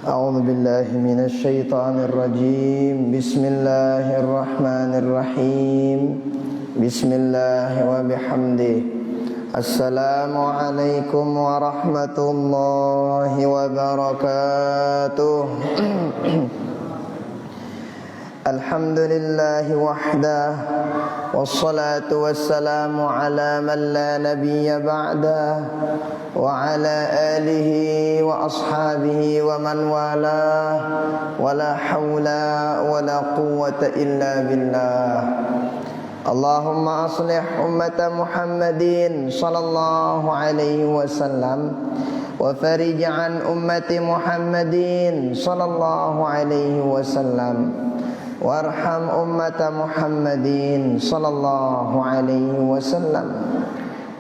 أعوذ بالله من الشيطان الرجيم بسم الله الرحمن الرحيم بسم الله وبحمده السلام عليكم ورحمة الله وبركاته الحمد لله وحده والصلاة والسلام على من لا نبي بعده وعلى آله وأصحابه ومن والاه ولا حول ولا قوة إلا بالله اللهم أصلح أمة محمد صلى الله عليه وسلم وفرج عن أمة محمد صلى الله عليه وسلم وارحم أمة محمد صلى الله عليه وسلم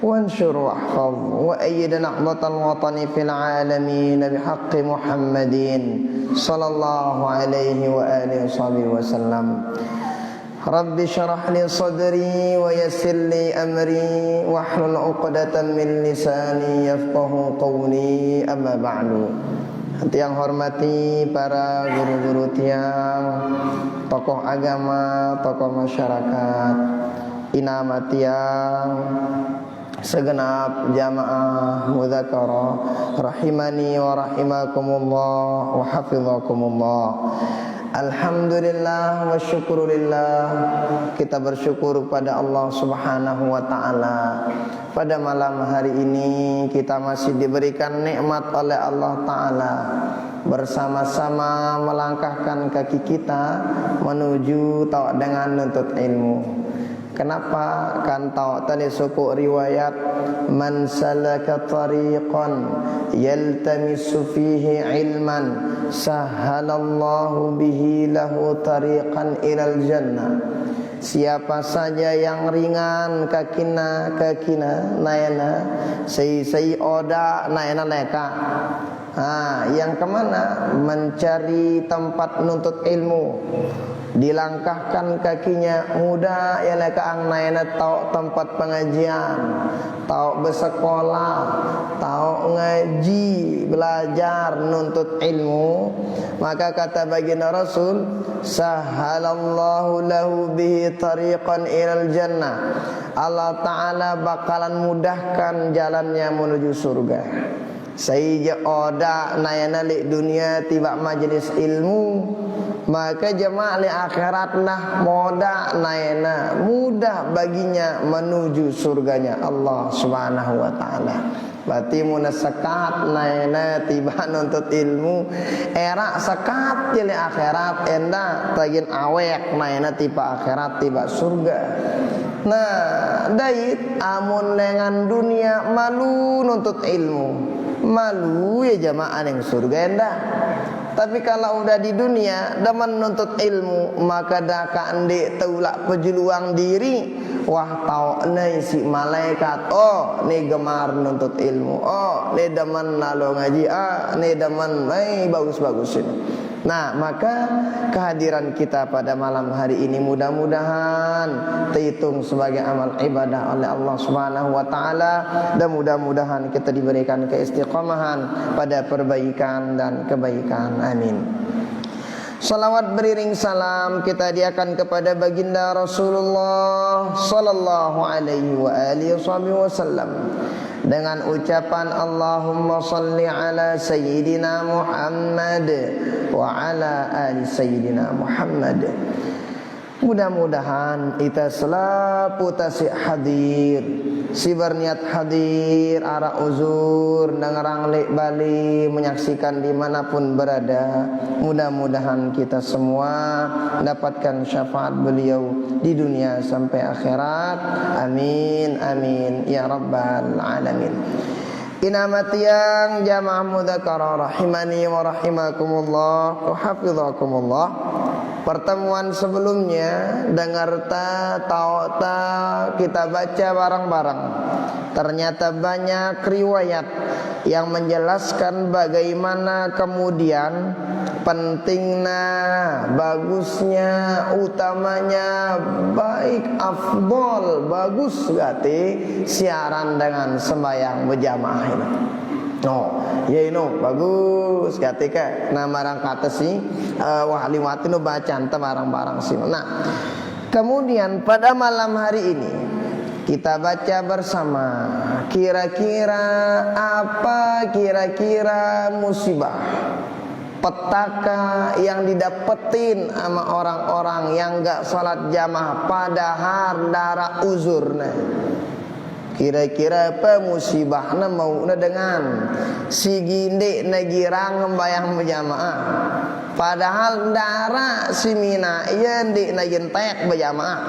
وانشر واحفظ وأيد نهضة الوطن في العالمين بحق محمد صلى الله عليه وآله وصحبه وسلم رب اشرح لي صدري ويسر لي أمري واحلل عقدة من لساني يفقه قولي أما بعد. Yang hormati para guru-guru tiang, tokoh agama, tokoh masyarakat, inama tiang, segenap jamaah mudzakarah rahimani wa rahimakumullah wa hafizakumullah. Alhamdulillah wa syukurillah, kita bersyukur pada Allah Subhanahu wa ta'ala. Pada malam hari ini kita masih diberikan nikmat oleh Allah Ta'ala, bersama-sama melangkahkan kaki kita menuju tahu dengan nuntut ilmu. Kenapa? Kan tahu tadi suku riwayat man salaka tariqan yaltamisu fihi ilman sahalallahu bihi lahu tariqan ilal jannah. Siapa saja yang ringan kakina naena sei oda naena neka. Yang kemana? Mencari tempat nuntut ilmu, dilangkahkan kakinya mudah ya leka ang naena tau tempat pengajian, tau bersekolah, tau ngaji, belajar nuntut ilmu, maka kata baginda Rasul sahalallahu lahu bihi tariqan ilal jannah, Allah Ta'ala bakalan mudahkan jalannya menuju surga. Saija oda nayana li dunia tiba majelis ilmu, maka jemaah li akhirat nah moda nayana mudah baginya menuju surganya Allah Subhanahu wa ta'ala. Berarti muna sekat nayana tiba nuntut ilmu era sekat li akhirat enda tagin awek nayana tiba akhirat tiba surga. Nah dait amun lengan dunia malu nuntut ilmu, malu ya jamaah yang surga endah. Tapi kalau udah di dunia demen nuntut ilmu, maka dah kande taulak pejuang diri wah taune si malaikat, oh ni gemar nuntut ilmu, oh ni demen nalo ngaji, ni demen bagus-bagus ini. Nah, maka kehadiran kita pada malam hari ini mudah-mudahan terhitung sebagai amal ibadah oleh Allah Subhanahu wa taala, dan mudah-mudahan kita diberikan keistiqomahan pada perbaikan dan kebaikan. Amin. Salawat beriring salam kita hadiahkan kepada baginda Rasulullah sallallahu alaihi wa alihi wasallam dengan ucapan Allahumma salli ala sayyidina Muhammad wa ala ali sayyidina Muhammad. Mudah-mudahan kita selalu tasik hadir, si berniat hadir, arah uzur, dengarang lek bali, menyaksikan dimanapun berada. Mudah-mudahan kita semua mendapatkan syafaat beliau di dunia sampai akhirat. Amin, amin, ya rabbal alamin. Inamat yang jamaah mudzakarah rahimani wa rahimakumullah wa hafizakumullah. Pertemuan sebelumnya dengar ta kita baca bareng-bareng. Ternyata banyak riwayat yang menjelaskan bagaimana kemudian pentingnya, bagusnya, utamanya, baik, afdol, bagus gati siaran dengan sembahyang berjamaah ini. Oh, ya ino bagus ketika nama orang kata si wali wati no bacaan barang-barang sih. Nah, kemudian pada malam hari ini kita baca bersama kira-kira apa kira-kira musibah petaka yang didapetin sama orang-orang yang gak salat jamaah padahal darah uzurnya. Kira-kira apa musibahnya mau dengan si ginde negirang membayang berjamaah padahal darah si mina iya di najentek berjamaah.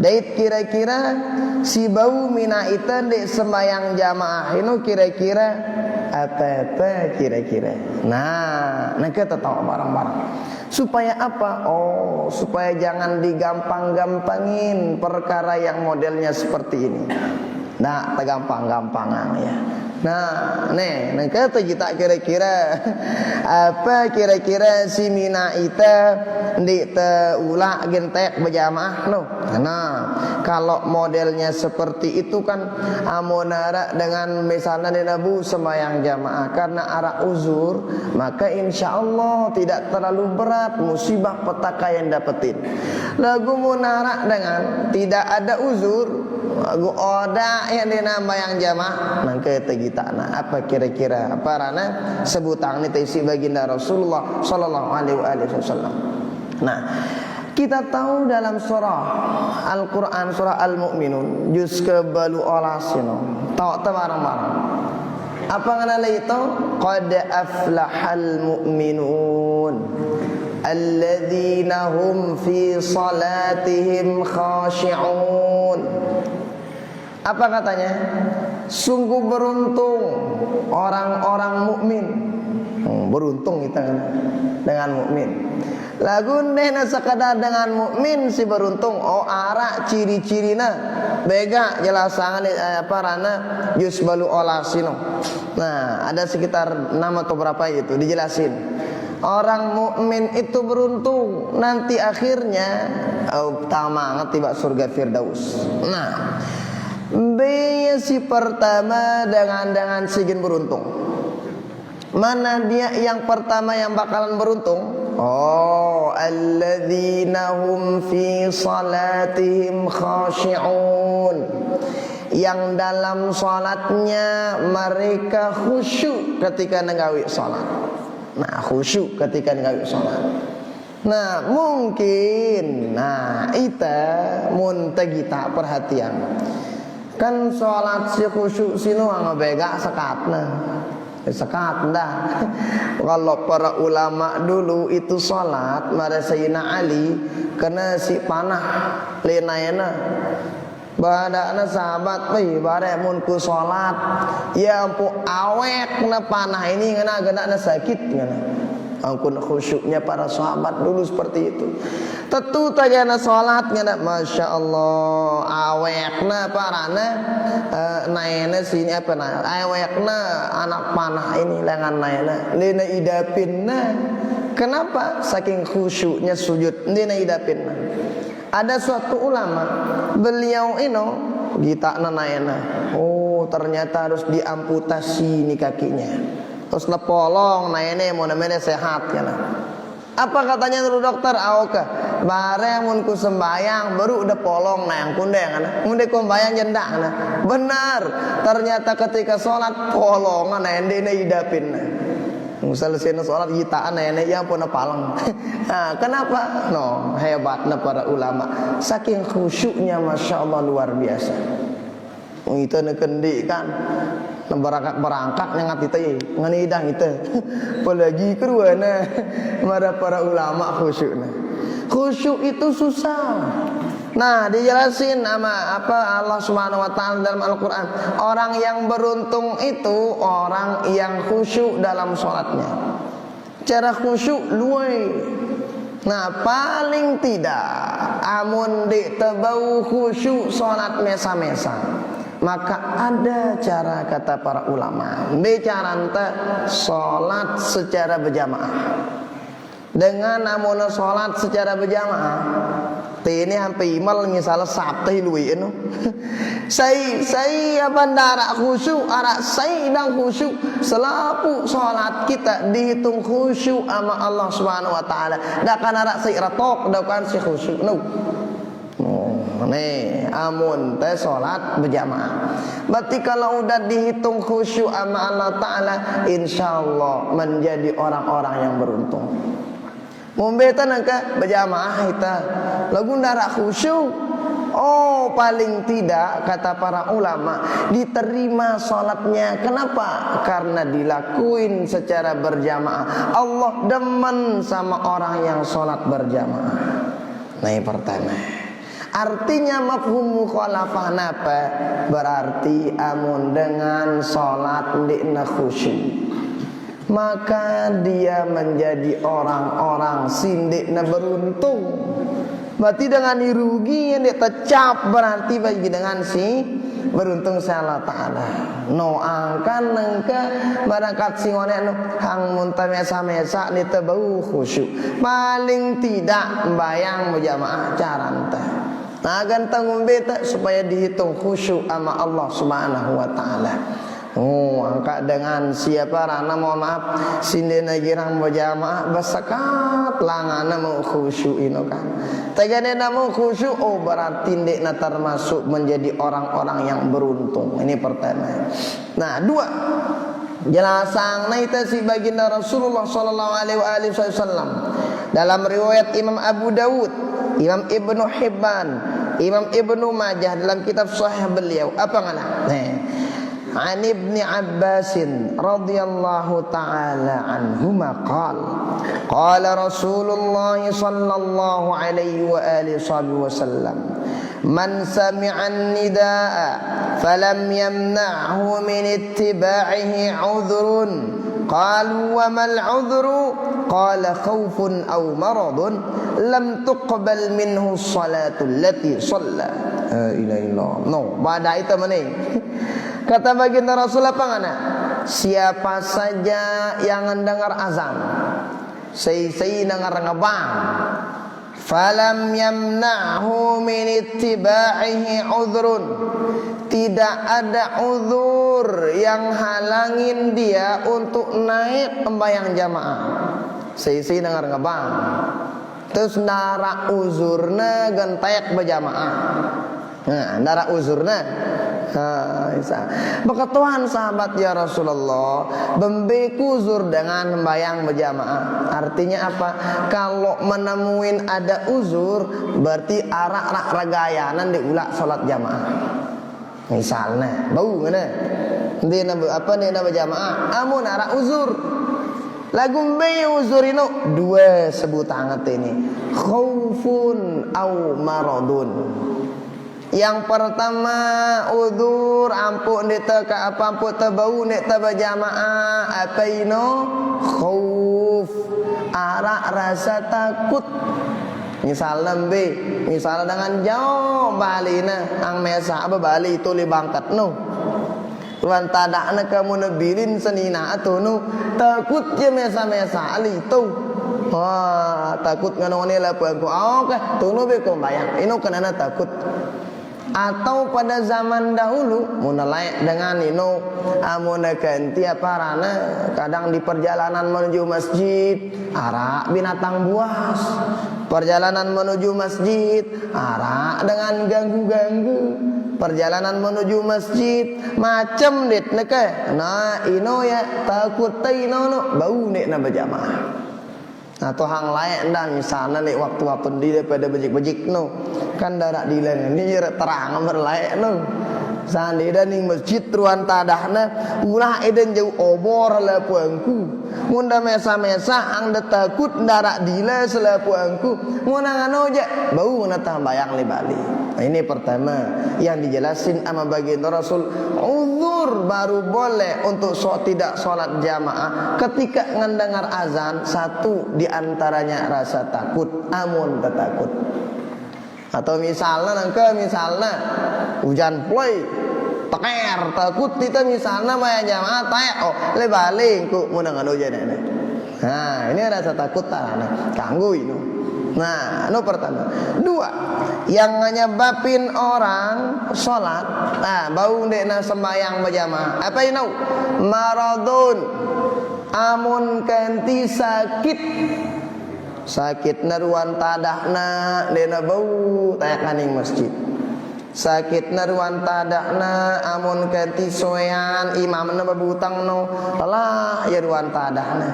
Dait kira-kira si bau mina itu di sembayang jamaah ini kira-kira apa kira-kira. Nah kita tahu barang-barang supaya apa? Oh, supaya jangan digampang-gampangin perkara yang modelnya seperti ini. Nah, tergampang-gampangan ya. Nah, kata kita kira-kira apa kira-kira si mina ita di teula gentek berjamaah no. Nah, kalau modelnya seperti itu kan amonara dengan misalnya di nabu sembahyang jamaah karena arah uzur, maka insya Allah tidak terlalu berat musibah petaka yang dapetin. Lagu monara dengan tidak ada uzur, lagu oda yang dinambayang jamaah, nangke tegita nah apa kira-kira apa rana sebutan ini tesi baginda Rasulullah sallallahu alaihi wasallam. Nah, kita tahu dalam surah Al-Quran surah Al-Mu'minun juz ke-12 tahu bareng-bareng apa ngana itu qad aflahal mu'minun alladzina hum fi salatihim khashi'un. Apa katanya? Sungguh beruntung orang-orang mukmin. Beruntung kita dengan mukmin. Lagu nena sekadar dengan mukmin si beruntung. Oh arah ciri-cirina bega jelasan apa rana jus balu olasino. Nah ada sekitar 6 atau berapa itu dijelasin. Orang mukmin itu beruntung nanti akhirnya tamangat tiba surga Firdaus. Nah si pertama dengan sigin beruntung. Mana dia yang pertama yang bakalan beruntung? Oh, alladzina hum fi salatihim khashi'un. Yang dalam salatnya mereka khusyuk ketika nenggawi salat. Nah, khusyuk ketika nenggawi salat. Nah, mungkin ita muntagita perhatian. Kan sholat si khusyuk sinu ngebega sekatna sekat dah. Kalau para ulama dulu itu sholat pada Sayyidina Ali kena si panah lenayana badana sahabat bare mun ku sholat ya ampu awek na panah ini ngena sakit ngena Angkun khusyuknya para sahabat dulu seperti itu. Tentu tagana salatnya nak masya Allah awekna parana naena sini apa nah awekna anak panah ini lengan naena lena idapinna. Kenapa? Saking khusyuknya sujud lena idapinna. Ada suatu ulama beliau ino gita naena. Oh ternyata harus diamputasi nih kakinya. Terus lepolong naene mau namanya sehat kan. Apa katanya dulu dokter? Oke, bareng mun ku sembayang baru udah polong nah yang kundeng kan. Mun ku sembayang jendak nah. Benar. Ternyata ketika salat polongan nah endene idapin. Selesai salat gitaan nah ya pun palang. Nah, kenapa? No, hebatnya para ulama. Saking khusyuknya masya Allah luar biasa. Itu nekendik kan. Berangkat nyangat itu nganidang itu apalagi keruana mara para ulama khusyuk itu susah. Nah dijelasin sama apa Allah Subhanahu wa taala dalam Al-Qur'an, orang yang beruntung itu orang yang khusyuk dalam salatnya. Cara khusyuk luai. Nah paling tidak amun ditebau khusyuk salat mesa-mesa. Maka ada cara kata para ulama bicara sholat secara berjamaah. Dengan namun sholat secara berjamaah ini hampir imal misalnya sabtu lui itu saya bandara khusyuk arak saya dan khusyuk selapu sholat kita dihitung khusyuk sama Allah Subhanahu wa taala. Dakan arak saya ratok dakan si khusyuk no. Nih, amun teh salat berjamaah. Berarti kalau udah dihitung khusyuk sama Allah Ta'ala, insyaallah menjadi orang-orang yang beruntung. Mumbeta nangka berjamaah kita lagu ndarak khusyuk. Oh paling tidak kata para ulama diterima salatnya. Kenapa? Karena dilakuin secara berjamaah. Allah demen sama orang yang salat berjamaah. Nah yang pertama. Artinya mafhum mukhalafah napa? Berarti amun dengan salat dina khusyuk maka dia menjadi orang-orang sindikna beruntung. Berarti dengan dirugi yang dia tecap berarti bagi dengan si beruntung Allah Ta'ala. No angkan nengke barangkat singone hang muntah mesa-mesa ni tebau khusyuk. Paling tidak bayang berjamaah caranta. Nah ganteng umbeta supaya dihitung khusyuk sama Allah Subhanahu wa taala. Oh, angkat dengan siapa rana mohon maaf sindena girang berjamaah basakat langana mau khusyuk ino kan. Tegane mau khusyuk oh berarti ndekna termasuk menjadi orang-orang yang beruntung. Ini pertama. Nah, dua. Jelasan naita si baginda Rasulullah sallallahu alaihi wasallam dalam riwayat Imam Abu Dawud, Imam Ibnu Hibban, Imam Ibnu Majah dalam kitab sahih beliau apa ngana? An Ibni Abbas radhiyallahu taala anhuma qala Rasulullah sallallahu alaihi wa alihi wasallam man sami'a an-nidaa falam yamna'hu min ittiba'ihi 'udhrun qalu wa mal 'udhru qala khawfun aw maradun lam tuqbal minhu salatu allati shalla. La ilaha illallah. No, pada itu mana? Kata baginda Rasul apa ngana? Siapa saja yang mendengar azan, sei dengar ngebang, falam yamna'hu min ittiba'ihi 'udhrun, tidak ada uzur yang halangin dia untuk naik sembahyang jamaah. Sei dengar ngebang. Terus nara uzurna gentek berjamaah. Nah, nara uzurna Beketuan sahabat ya Rasulullah Bembeku uzur dengan membayang berjamaah. Artinya apa? Kalau menemuin ada uzur berarti arak ragayanan diulak salat jamaah. Misalnya bau mana? Dia apa dia berjamaah? Amun arak uzur. Lagu mbe uzur ini dua sebutan ini. Khaufun au maradun. Yang pertama uzur ampun diteka apa ampun tebau nek tebajamaah apa ino khauf arak rasa takut. Misalnya dengan jauh bali na ang mesa apa bali itu li bangkat no. Ruan tadak na kamu nabilin senina atau no takut je mesa ali tu. Wah takut ngano ni lah puan ko. Oh kah tu no be ko bayang. Ino kenana takut. Atau pada zaman dahulu munalai dengan ino amuna ganti apa rana kadang di perjalanan menuju masjid arak binatang buas, perjalanan menuju masjid arak dengan ganggu-ganggu, perjalanan menuju masjid macam dit neke nah ino ya takut ino no bau nek na berjamaah. Atau hang lain dan misalnya lek waktu-waktu di daripada bejik-bejik no kan darak dilang ni terang berlaik no sandi dan ning masjid ruan tadahna ulah eden jauh obor la puangku munda mesa-mesa ang takut darak dila sela puangku muna ngano je bau na tambayang li bali. Nah, ini pertama yang dijelasin sama baginda Rasul uzur baru boleh untuk tidak sholat jamaah ketika mendengar azan. Satu diantaranya rasa takut amun takut. Atau misalnya hujan ploi teker takut kita misalnya maya jamaah tayak oh le baling ku mun ngano hujan ini. Nah ini rasa takut tanah kanggu ini. Nah, itu pertama. Dua, yang nyebabin orang sholat, bau dekna sembahyang berjamaah. Apa ini? Maradun, amun kanti sakit, sakit naruan tadahna, dekna bau tayakaning masjid. Sakit naruan tadahna, amun kanti soyan, imam na babutang no, lah ya ruan tadahna.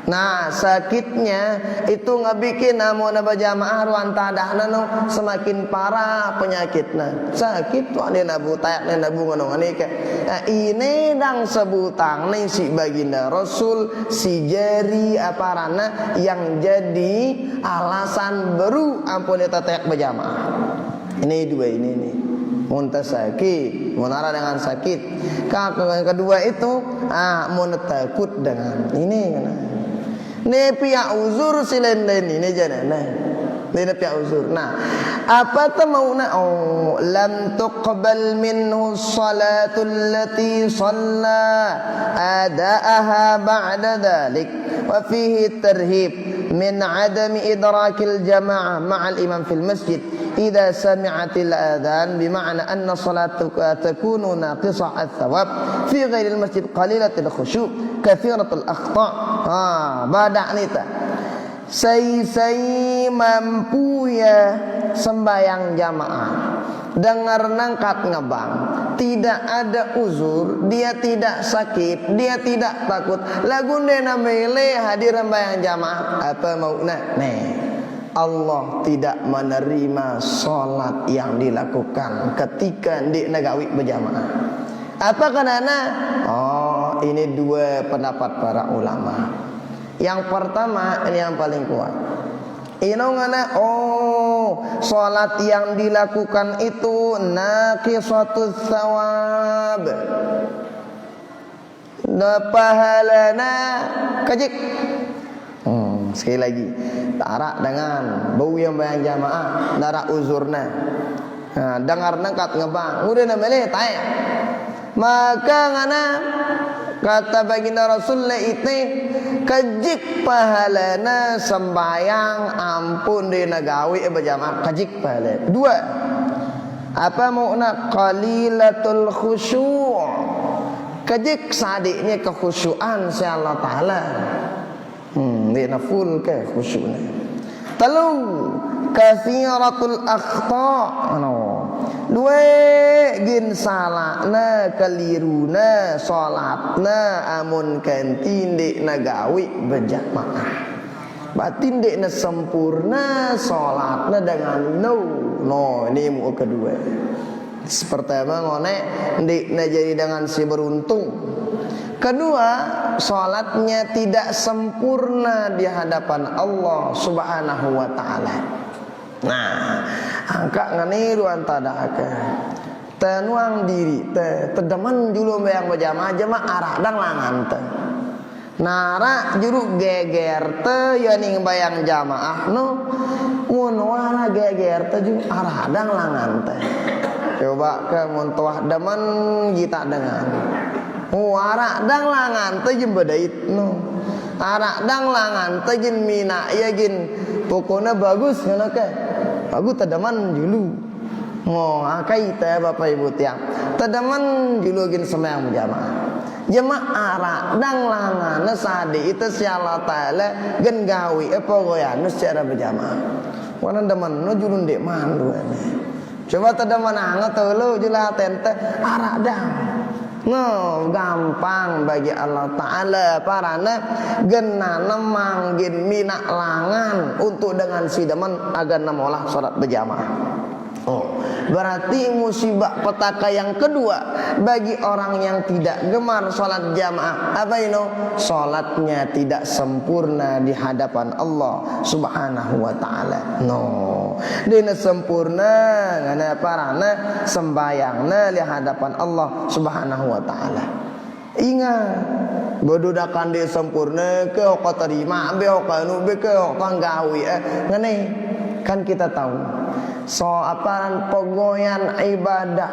Nah sakitnya itu ngabikin amun berjamaah ruan tadahna no semakin parah penyakitna. Sakit tu ada nabu tayak dan nabu ngono ngani ke. Nah, ini dang sebutang ni si baginda Rasul si jari aparana yang jadi alasan baru ampun eta tayak berjamaah. Ini dua ini nih. Muntah sakit, munara dengan sakit. Kedua itu mun takut dengan ini kan. Ni pihak uzur silen-len ini jangan ni pihak uzur. Nah, apa tu mauna? Oh, lam tuqbal minhu salatul lati shalla adaaha ba'da dhalik wa fihi tarhib min adami idrakil jamaah ma'al imam fil masjid idza sami'atil adhan bima'na anna salatuka takunu naqisa ath-thawab fi ghairil masjid qalilatul khusyu' kathiratul akhta'. Badak ni tak Say mampu ya sembayang jamaah dengar nangkat ngebang tidak ada uzur, dia tidak sakit, dia tidak takut lagu dena mele hadir sembayang jamaah apa mau nak Allah tidak menerima solat yang dilakukan ketika di negawi berjamaah. Apa karena? Oh, ini dua pendapat para ulama. Yang pertama ini yang paling kuat. Inongana salat yang dilakukan itu naqisatus thawab. Pahalana kajik. Sekali lagi, tarak dengan bau yang bayang jamaah, darak uzurna. Dengar nangkat ngebang, udah namanya tayang. Maka ngana kata baginda Rasulullah itu kajik pahalana sembayang ampun di nagawi berjamaah kajik pahala. Dua, apa makna qalilatul khusyu'? Kajik sadiknya kekhusyuan si Allah Ta'ala. Dia full ke khusyu'nya. Telu kathiratul akhta'. Dua gin salahna keliruna salatna amun kantin dek nagawi berjamaah. Batin dek na sempurna salatna dengan no ini mu kedua. Pertama ngone dek na jadi dengan si beruntung. Kedua, salatnya tidak sempurna di hadapan Allah Subhanahu wa taala. Nah, angka nganiru antadaka tenuang diri tedeman dulu yang berjamaah jamaah arah dan langan Nara juru geger te ya ning bayang jamaah no mun wala geger te jung aradang langan teh. Coba ke mun tuah demen kita dengan aradang langan te jeung bedait no. Aradang langan te jeung mina ya gin pokona bagus ngono ke. Bagus tedeman julu. Oh, akai teh Bapak Ibu tiang. Tedeman julu gin sembahyang berjamaah. Jemaah aradang langan sadi itu si Allah Ta'ala gen gawi pokoyan secara berjamaah. Wana demen no julu ndek mandu ane. Coba tedeman anget teuleuk jula tente aradang. No, gampang bagi Allah Ta'ala parana genana manggin minak langan untuk dengan si demen agar namolah salat berjamaah. Oh, berarti musibah petaka yang kedua bagi orang yang tidak gemar sholat jamaah apa itu? Sholatnya tidak sempurna di hadapan Allah Subhanahu wa Ta'ala. No, dina sempurna ngana parana sembayangna di hadapan Allah Subhanahu wa Ta'ala. Ingat bedudakan di sempurna ke hok terima be hok anu be ke hok gawi ngene kan kita tahu so apaan pogoyan ibadah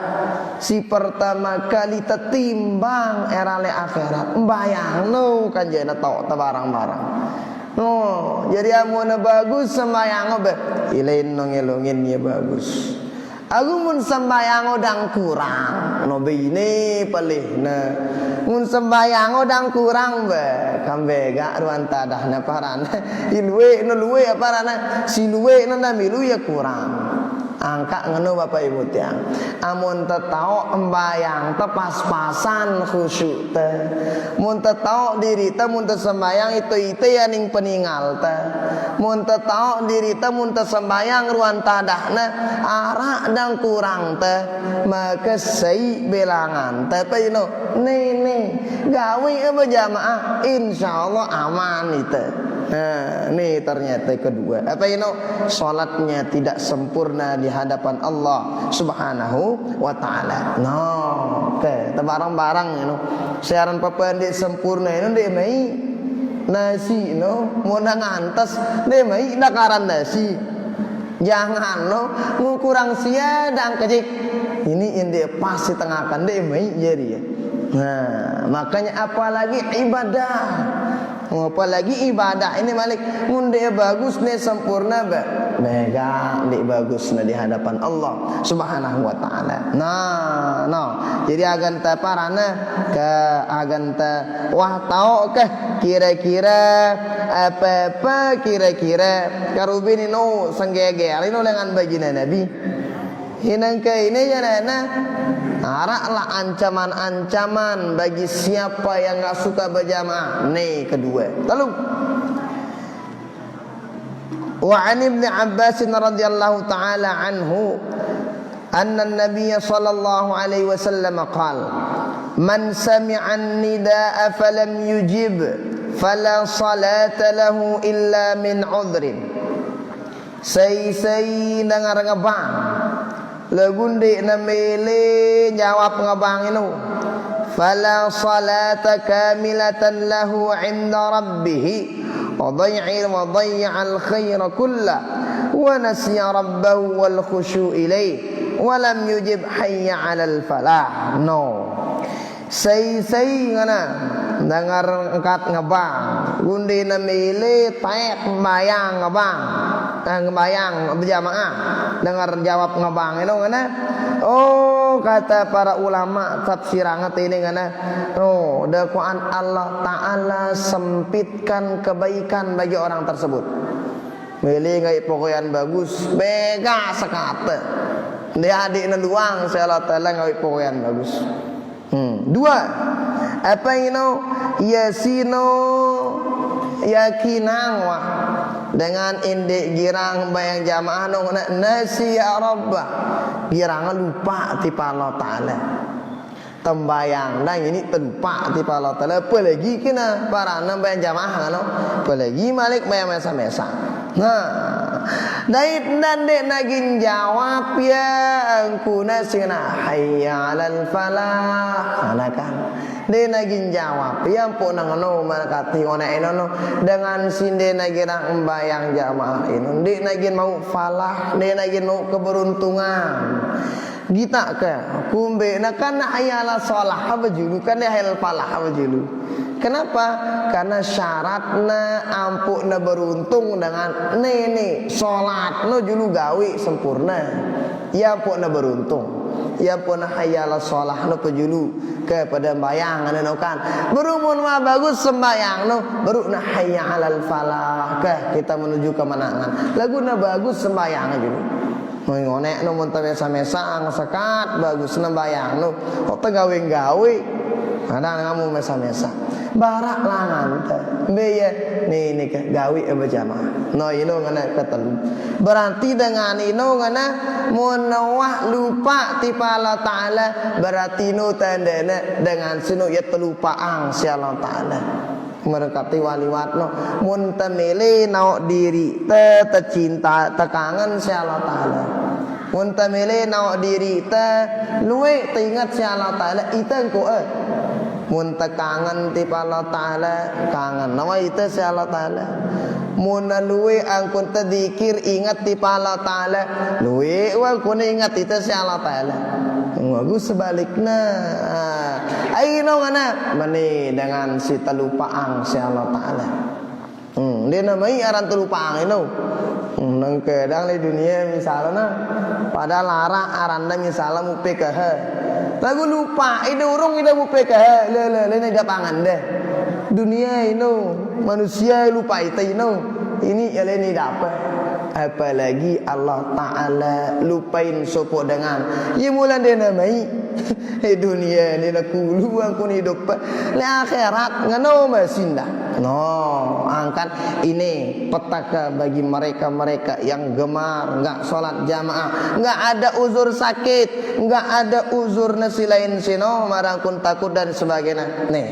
si pertama kali tetimbang erale akhirat bayang no kan jana tau barang-barang no jadi amun bagus sembayang be ilain ngelongin ya bagus aku mun sembayang odang kurang no be ini palihna mun sembayang odang kurang be kambe gak ruan tadahna parana ilwe no luwe parana si luwe no milu ya kurang angka ngono Bapak Ibu tiang amun teu tau embayang teh pas-pasan khusyuk teh mun teu tau diri teh mun teu sembayang itu ya ning peningal teh mun teu tau diri teh mun teu sembayang ruan tadahna ara dang kurang teh maka sei belangan teh pe no nih gawe berjamaah insyaallah aman itu. Nah, ini ternyata kedua. Apa ini? Salatnya tidak sempurna di hadapan Allah Subhanahu wa Ta'ala. No, oke, barang-barang ini. Siaran papandik sempurna ini dia mai nasi no, mau ngantas dia mai dakaran nasi. Jangan no, kurang siadang kejik. Ini yang dia pas di tengah kan dia mai jadi. Nah, makanya apalagi ibadah. Apalagi ibadah ini Malik munde bagus nih sempurna mega nih bagus di hadapan Allah Subhanahu wa Ta'ala. Nah, jadi agan ta parana ke agan ta wah tau ke kira-kira apa kira-kira karubini no senggeger ini dengan baginda Nabi hinang ke ini janana araklah ancaman-ancaman bagi siapa yang enggak suka berjamaah. Nih kedua. Lalu wa an Ibnu Abbas radhiyallahu taala anhu anna an-nabiy sallallahu alaihi wasallam qala man sami'a an-nidaa falam yujib fala salata lahu illa min udhrin. Sai dengar ngebang lagundi na mele jawab ngabang inu fala salata kamilatan lahu inda rabbih wa dhayya al khaira kullah wa nasiya rabbahu wal khusyu ilaih wa lam yujib hayya ala al falah. No say ngana dengar angkat ngabang gundi na mele tek bayang ngabang ngebayang berjamaah dengar jawab ngebang itu ngana oh kata para ulama tafsirangat ini ngana oh dakwaan Allah Ta'ala sempitkan kebaikan bagi orang tersebut milih ngai pokoyan bagus bega sekate dia adik neluang saya Allah Ta'ala ngai pokoyan bagus. Dua apa ini yasino yakinang wah dengan indik girang bayang jamaah nong nasi ya rabbah girang lupa ti Allah Ta'ala tembayang dan ini terlupa ti Allah Ta'ala apalagi kena para bayang jamaah kan apalagi malik bayang mesa-mesa. Nah dan dek nagin jawab ya angkuna singna hayya alal falah anakan Dia nagin jawab, yang pun nangono merkati ona enono dengan sinde nagin membayang jamaah ino. Dia nagin mau falah, dia nagin mau keberuntungan. Gita ke kumbe nak kana ayala salah apa julu kan dia hal falah apa julu. Kenapa? Karena syaratna ampukna beruntung dengan nene salat no julu gawe sempurna. Ya ampukna beruntung. Ya pun hayal salah no pejulu kepada bayang anu kan. Berumun mah bagus sembayang no baru na hayal al falah ke kita menuju kemenangan. Laguna bagus sembayang julu. Ngonek no mun mesa-mesa sekat bagus nembayang no. Kok gawe-gawe. Ada kamu mesa-mesa. Barak langan teh. Beye ni ke gawe berjamaah. No ino ngana ketelu. Berarti dengan ino ngana mun wah lupa ti Allah taala berarti no tandana dengan sinu ya telupaang si Allah taala. Merekati waliwat no mun temele naok diri te tercinta tekangen si Allah taala. Mun temele naok diri te luwe teringat si Allah taala iteng ko mun tekangen ti Allah taala kangen nama itu si Allah taala. Mun luwe angkun tadzikir ingat ti Allah taala luwe angkun ingat itu si Allah taala. Bagus sebaliknya. Aino ngana mani dengan si telupaang si Allah taala. Dia namai aran telupaang ino. Nang kedang di dunia misalnya pada larang aranda misalnya mu PKH. Lagu lupa ide urung ide mu PKH le nega pangan deh. Dunia ino manusia lupa itu ino. Ini ya ini dapat. Apalagi Allah Ta'ala lupain sopo dengan ya mulan dia namai dunia ni nak kulu aku hidup le akhirat ngano masinda no angkat ini petaka bagi mereka-mereka yang gemar enggak salat jamaah, enggak ada uzur sakit, enggak ada uzur nasi lain sino marangkun takut dan sebagainya. Nih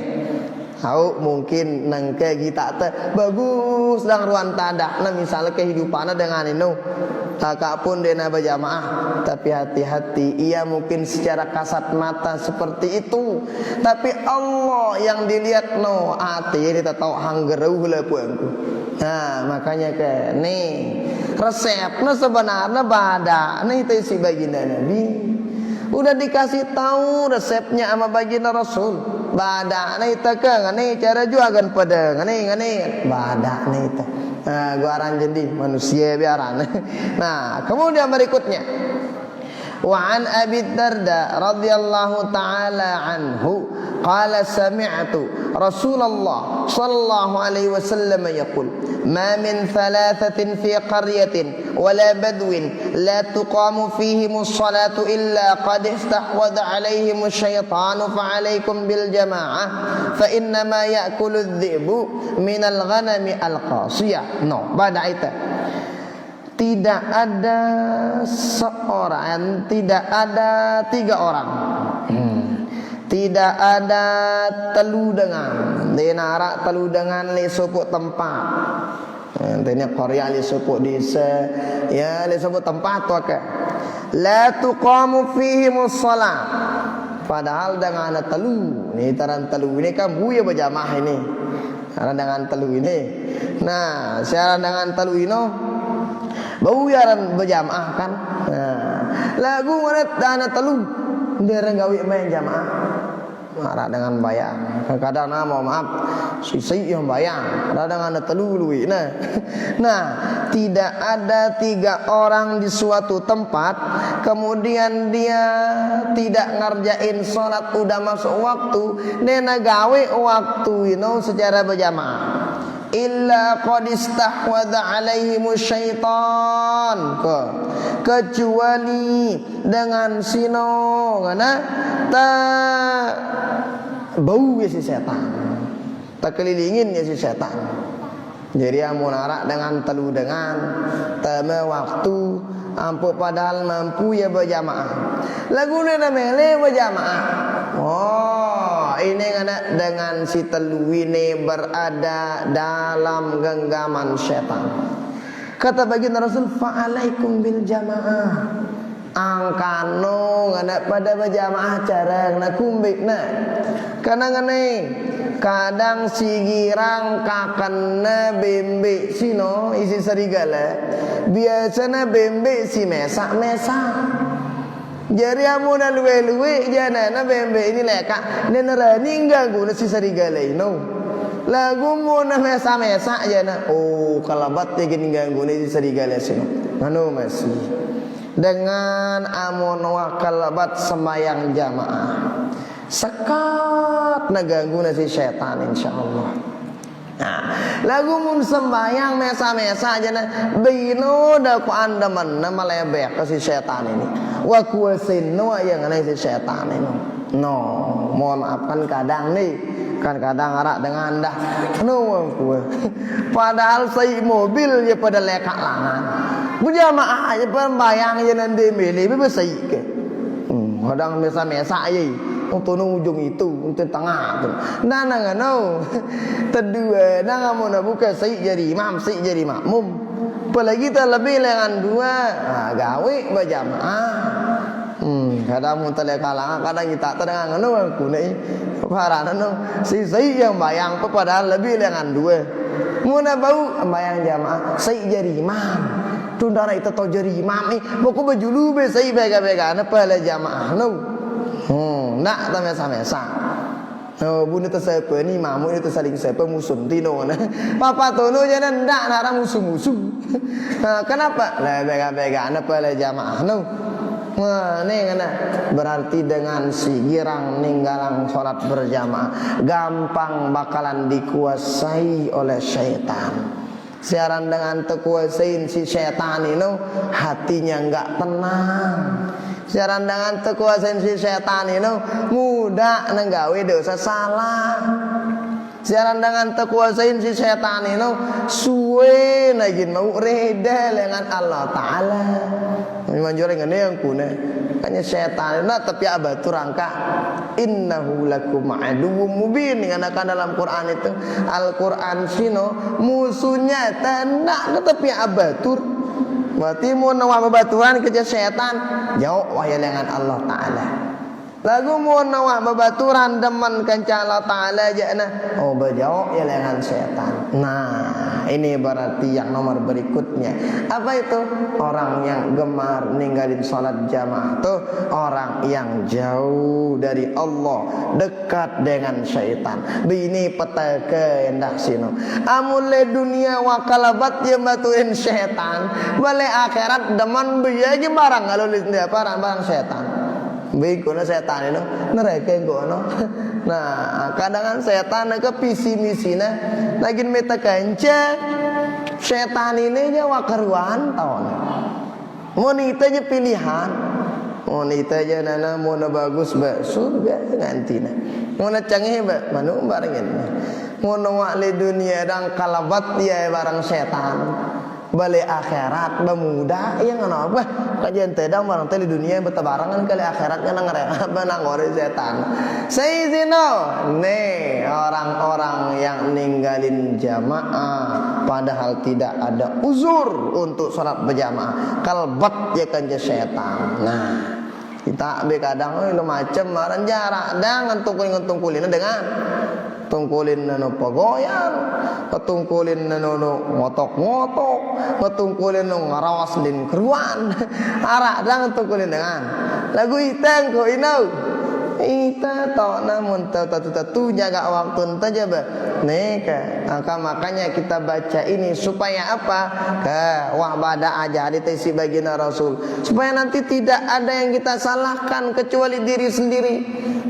tahu mungkin nangke kita teh bagus dang ruan tadak nah misalnya kehidupannya dengan itu kakak pun dena berjamaah tapi hati-hati ia mungkin secara kasat mata seperti itu tapi Allah yang dilihat no hati dia tahu hanggereuh lah puangku. Nah makanya ke nih resepnya sebenarnya bada nih itu si baginda Nabi udah dikasih tahu resepnya sama baginda Rasul. Badak ni takang ni cara juagan pedang ni badak ni tak. Nah, gua aran jadi manusia biaran. Nah, kemudian berikutnya wa an Abi Darda radhiyallahu taala anhu qala sami'tu Rasulullah sallallahu alaihi wasallam yaqul ma min thalathatin fi qaryatin wala badwin la tuqamu fihimus salatu illa qad istahwadha alaihimus syaitanu fa alaikum bil jamaah fa inna ma ya'kulu adh-dhi'bu minal ghanami al-qasiyah. No, pada itu tidak ada seorang, tidak ada tiga orang, tidak ada telu dengan denara telu dengan le sopok tempat. Nantinya Korea le sopok desa, ya le sopok tempat tu ke. La tuqamu fihimus salat. Padahal dengan telu, ni taran telu ini kan buaya berjamaah ini. Karena dengan telu ini. Nah, secara dengan telu ini bau yaran berjamaah kan. Nah, lagu mana dana telu dia gawe main jamaah. Marah dengan bayang. Kadang mohon maaf sisi yang bayang. Kadang ada telu lui. Nah, tidak ada tiga orang di suatu tempat kemudian dia tidak ngerjain sholat udah masuk waktu, dia gawe waktu secara berjamaah. Illa qad istahwadha alaihimus syaitan kecuali dengan sino ngana ta bau ya si setan tak kelilingin ya si setan. Jadi amun arak dengan telu dengan tama waktu ampu padahal mampu ya berjamaah laguna na mele berjamaah. Oh, ini ngana dengan si telu ini berada dalam genggaman setan. Kata baginda Rasul, fa'alaikum bil jamaah. angkano ngana pada berjamaah jarang nak kumbik nak karena ngene kadang sigirang kakana bembe sino isi serigala biasanya bembe si mesak-mesak jadi amuna luwe-luwe janana bembe ini leka nenerani ganggu si serigala ino lagu muna mesak-mesak jana oh kalabat ya gini ganggu si serigala sino anu masih dengan amun wakalabat semayang jamaah sekat naganggu si setan insyaallah. Nah, lagu mun sembayang mesa-mesa aja na bino da ku andaman na malebek ke si setan ini. Wa kuasin no yang ana si setan ini. No, mohon maafkan kadang nih kan kadang arak dengan dah no ku. Padahal sai mobil je pada lekak langan. Berjamaah aja pembayang aja nanti milih bebas sai ke. Kadang mesa-mesa aja. Untuk ujung itu, untuk tengah tu. Nana ngano, kedua, nana mau nak buka sai jadi imam, sai jadi makmum. Apalagi kita lebih dengan dua, gawe berjamaah. Kadang mun tele kalangan, kadang kita tengah ngano aku ni, para nano, sai yang bayang, padahal lebih dengan dua. Mun nak bau bayang jamaah, sai jadi imam. Tundara itu tahu jadi imam ni, buku bajulu be sai bega-bega, apa le jamaah no. Nak ta mesa-mesa. Oh, bunyi tersepa ni mamu itu saling sepa musuh tino na. Papa tono jangan ndak nak musuh-musuh. Kenapa? Lah bega-bega apa lah jamaah no. Ni ngana berarti dengan si girang ninggalang salat berjamaah gampang bakalan dikuasai oleh syaitan. Siaran dengan terkuasain si syaitan ini hatinya enggak tenang. Siaran dengan terkuasain si setan ini mudah nenggawe dosa salah. Siaran dengan terkuasain si setan ini suwe nagin mau reda dengan Allah Ta'ala. Manjur dengan yang kuna hanya setan ini tapi abatu rangka innahu lakum aduwwum mubin dengan akan dalam Quran itu Al-Quran sino musuhnya tendak tapi abatur. Berarti mau nawak bebaturan kerja setan jauh wahai lengan Allah Ta'ala. Lagu mau nawak bebaturan deman kenca Allah Ta'ala aja nah. Oh berjauh ya lengan setan. Nah ini berarti yang nomor berikutnya. Apa itu? Orang yang gemar ninggalin sholat jamaah tuh orang yang jauh dari Allah, dekat dengan syaitan. Bini petaka endah sino. Amule dunia wakalabat yang batuin syaitan. Balik akhirat deman biaya barang kalau dia barang syaitan. Baik kono setan itu neraka kono. Nah, kadang setan ke visi misina lagi meta kanca. Setan ini nya wakaruan tahun. Monita aja pilihan. Monita aja nana mau bagus ba surga ngantina. Mau canggih ba manu barengin. Mau wali dunia dan kalabat dia barang setan. Balik akhirat bemuda yang ana apa kajian tedang barang teh di dunia bertabarangan kali akhiratnya nang ngore setan. Sayyidina nih orang-orang yang ninggalin jamaah padahal tidak ada uzur untuk salat berjamaah kalbat ya kan setan. Nah kita be kadang macam maran jarak dan ngentung-ngentungkulin dengan tungkulin nano pagoyan, ketungkulin nano ngotok-ngotok, ketungkulin nano ngarawas din keruan, arak dan ketungkulin dengan lagu itang ko inau, ita tau namun tatu jaga waktu enta aja ba, neka, makanya kita baca ini supaya apa? Wah bada aja di tesi baginda Rasul, supaya nanti tidak ada yang kita salahkan kecuali diri sendiri.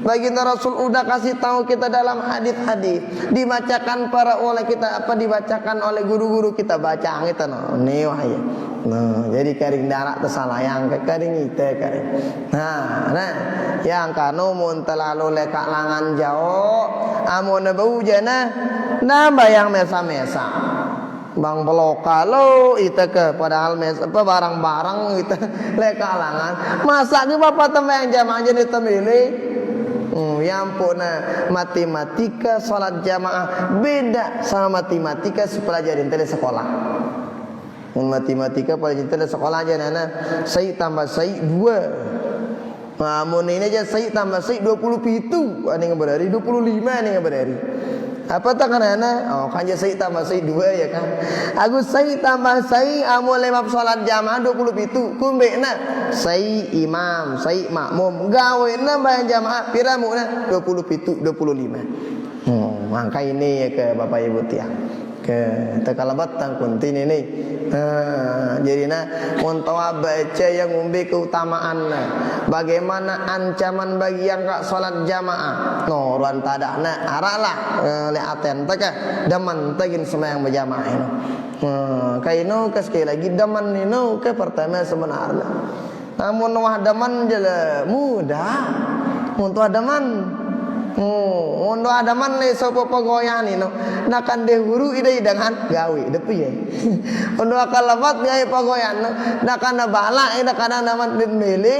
Baginda Rasul udah kasih tahu kita dalam hadis-hadis, dibacakan para oleh kita apa dibacakan oleh guru-guru kita baca kita no. Nih wahai. Nah, jadi karing darat tersalayang ke karing ite karing. Nah, yang kanu mun terlalu lekak langan jauh, amun bau jana, nah bayang mesa-mesa. Bang peloka lo ite ke padahal mes apa barang-barang ite lekak langan. Masa ke bapak temen yang jamaah jadi temili. Yang puna matematika salat jamaah beda sama matematika sepelajarin tadi sekolah. Matematika paling cinta sekolah aja nana. Sai tambah sai 2. Mun ini aja sai tambah sai 27. Ani ngaberari 25 ani ngaberari. Apa tak kan anak? Oh kan je sai tambah sai 2 ya kan. Aku sai tambah sai amun lemap salat jamaah 27. Kumbekna sai imam, sai makmum. Gawena bayang jamaah piramuna 27 25. Mangka ini ya ke Bapak Ibu tiang. Ke tekalabat tang kuntin ini. Jadi untuk baca yang umbi keutamaan. Bagaimana ancaman bagi yang gak sholat jamaah. Noran tadakna aralah leaten teka daman tagin sembahyang berjamaah ini. Kaino ke sekali lagi daman ini ke pertama sebenarnya. Namun wah daman jala mudah. Untuk daman. Untuk adaman le sopo pegoyan ino nakan dehuru ida idangan gawe depi ya. Untuk akalabat ngai pegoyan nakan bala ida kana naman den mele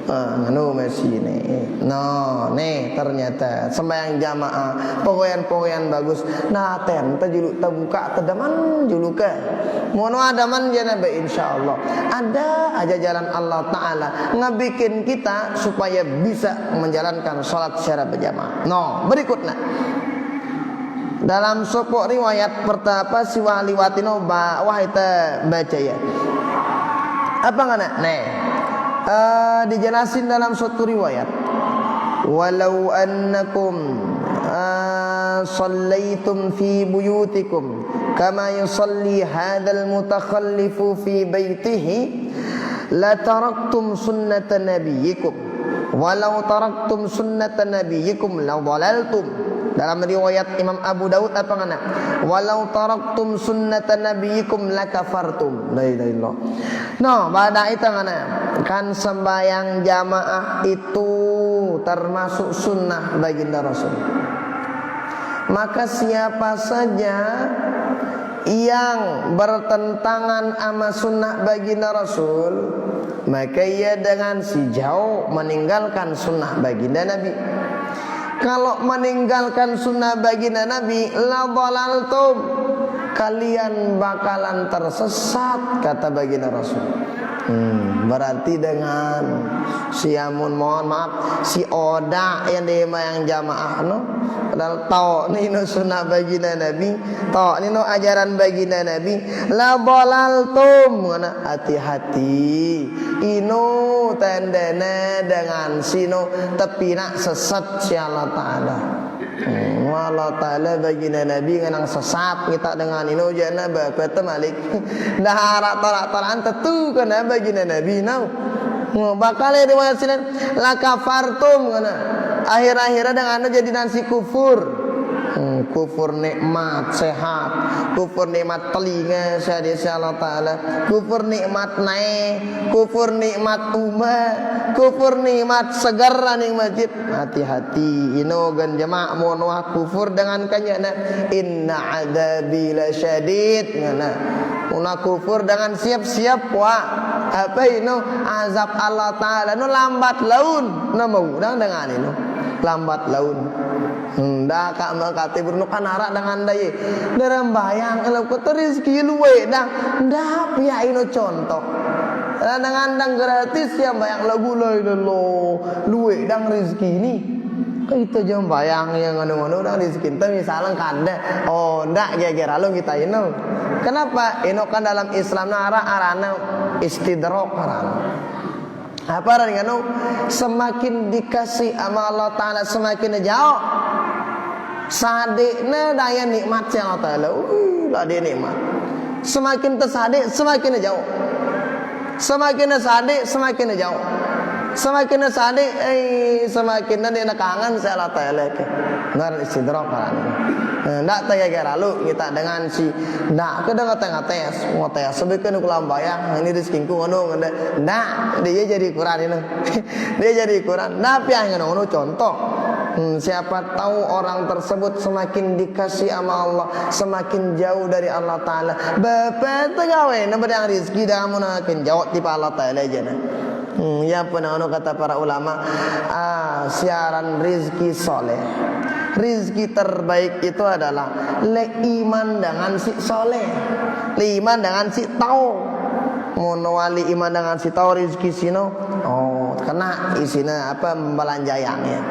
nganu mesine. No, nih ternyata sembahyang jamaah pogoyan-pogoyan bagus. Nah, ten tajuluk terbuka tedaman juluka. Mono adaman jana be insyaallah. Ada aja jalan Allah taala ngabikin kita supaya bisa menjalankan salat secara berjamaah. No, berikutnya. Dalam sopok riwayat pertama si waliwatino wah kita baca ya. Apa ngana? Nih. Dijelasin dalam suatu riwayat. Walau annakum sallaitum fi buyutikum kama yusalli hadzal mutakhallifu fi baitihi la taraktum sunnata nabiyyikum walau taraktum sunnata nabiyyikum la dhalaltum. Dalam riwayat Imam Abu Daud apa ngana? Walau taraktum sunnata nabiyyikum lakafartum. La ilaha illallah. No, pada itu ngana? Kan sembahyang jamaah itu termasuk sunnah baginda Rasul. Maka siapa saja yang bertentangan sama sunnah baginda Rasul, maka ia dengan si jauh meninggalkan sunnah baginda Nabi. Kalau meninggalkan sunnah baginda Nabi, la dhalaltum, kalian bakalan tersesat, kata baginda Rasul. Berarti dengan si amun mohon maaf si oda yang dimayang jamaah no, padahal tau ni no sunnah baginda Nabi, tau ni no ajaran baginda Nabi, la dhalaltum, ngana hati-hati ino tandana dengan sino tapi nak sesat si Allah taala. Allah taala baginda Nabi nganang sesat kita dengan ino jana bapa malik dah harap tolak-tolakan tentu kana baginda Nabi nau bakal riwayat sinan la kafartum kana akhir-akhirnya dengan jadi nasi kufur. Kufur nikmat sehat, kufur nikmat telinga syahadi Allah taala, kufur nikmat naik, kufur nikmat umat, kufur nikmat segar ning masjid. Hati-hati ino gan jamaah mono kufur dengan kanyana inna adzabi lasyadid ngana. Una kufur dengan siap-siap wa apa ino azab Allah taala no lambat laun no mau dengan ino lambat laun. Dah kak makati bernu kanara dengan daya dalam bayang kalau kau rezeki luwe dah pihak ino contoh dengan dang gratis yang bayang lagu lo luwe dang rezeki ini kita jam bayang yang anu dang rezeki itu misalnya kada oh ndak gara-gara lo kita ino kenapa ino kan dalam Islam arana istidrok arana apa arana semakin dikasih sama Allah taala semakin jauh sadekna daya nikmat si Allah taala. Lah dia nikmat. Semakin tersadek semakin jauh. Semakin tersadek semakin jauh. Semakin tersadek semakin dia nak kangen si Allah taala ke. Ngar istidrak kan. Ndak tanya gara lu kita dengan si ndak ke ngata-ngates ngotes sebekeun ulah bayang ini rezekinku ngono ndak dia jadi Quran ini. Dia jadi Quran. Napi ngono contoh. Siapa tahu orang tersebut semakin dikasih sama Allah, semakin jauh dari Allah taala. Bapak tegawe nembang rezeki dah munakin jauh ti Allah taala aja nah. Ya pun kata para ulama, siaran rezeki soleh rizki terbaik itu adalah le iman dengan si soleh, le iman dengan si tau. Mono wali iman dengan si tau rizki sino. Oh, kena isina apa belanjayangnya.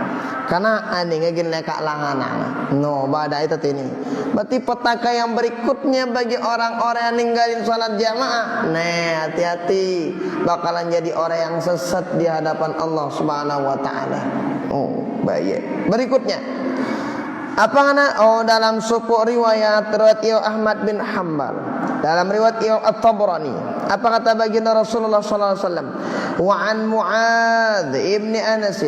Karena ane ngegin lekak langanang. No, badai itu ini. Berarti petaka yang berikutnya bagi orang-orang yang ninggalin salat jamaah. Nah, hati-hati, bakalan jadi orang yang sesat di hadapan Allah Subhanahu wa taala. Oh, baik. Berikutnya. Apa ngana? Oh, dalam suku riwayat Ahmad bin Hanbal. Dalam riwayat At-Tabrani. Apa kata baginda Rasulullah sallallahu alaihi wasallam? Wa an Mu'adz ibn Anas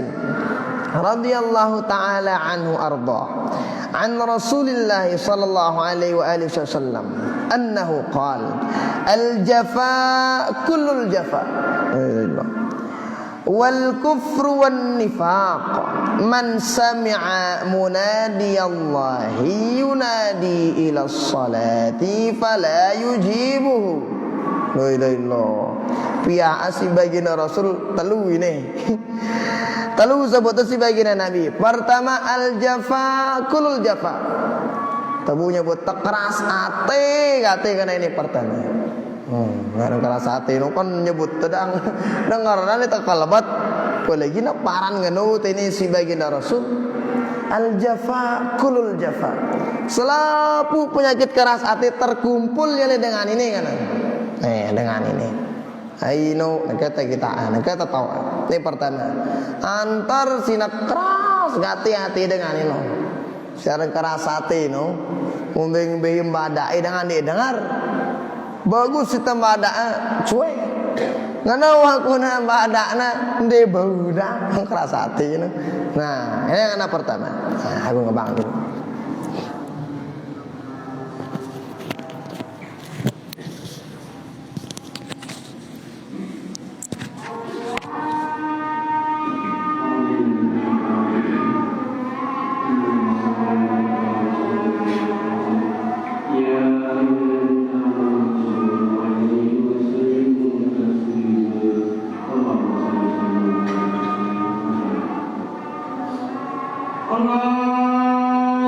radhiyallahu taala anhu arda. An Rasulillah sallallahu alaihi wa alihi wasallam annahu qala al-jafa kullul jafa. Wal kufru wan nifaq man sami'a munadiyallahi yunadi ila salati fala yujibuhu. La ilaha illallah. Pia asi baginda Rasul telu ini. Telu sebut si baginda Nabi. Pertama al-jafa kulul jafa. Tabunya buat keras ate kana ini pertama. Ngarang keras hati no kan nyebut tedang dengaran itu kalabat lagi na paran nganu ini si baginda Rasul al jafa kulul jafa. Selapu penyakit keras hati terkumpul ya dengan ini kan. Dengan ini. Aino kita tahu. Ini pertama. Antar sinak keras hati dengan ini. Secara keras hati no. Mumbing-bing badai dengan dia dengar. Bagus kita badak cuek. Ngana aku na badak na de bauda keras hati no. Nah, ini yang pertama. Nah, aku ngebangun. Allah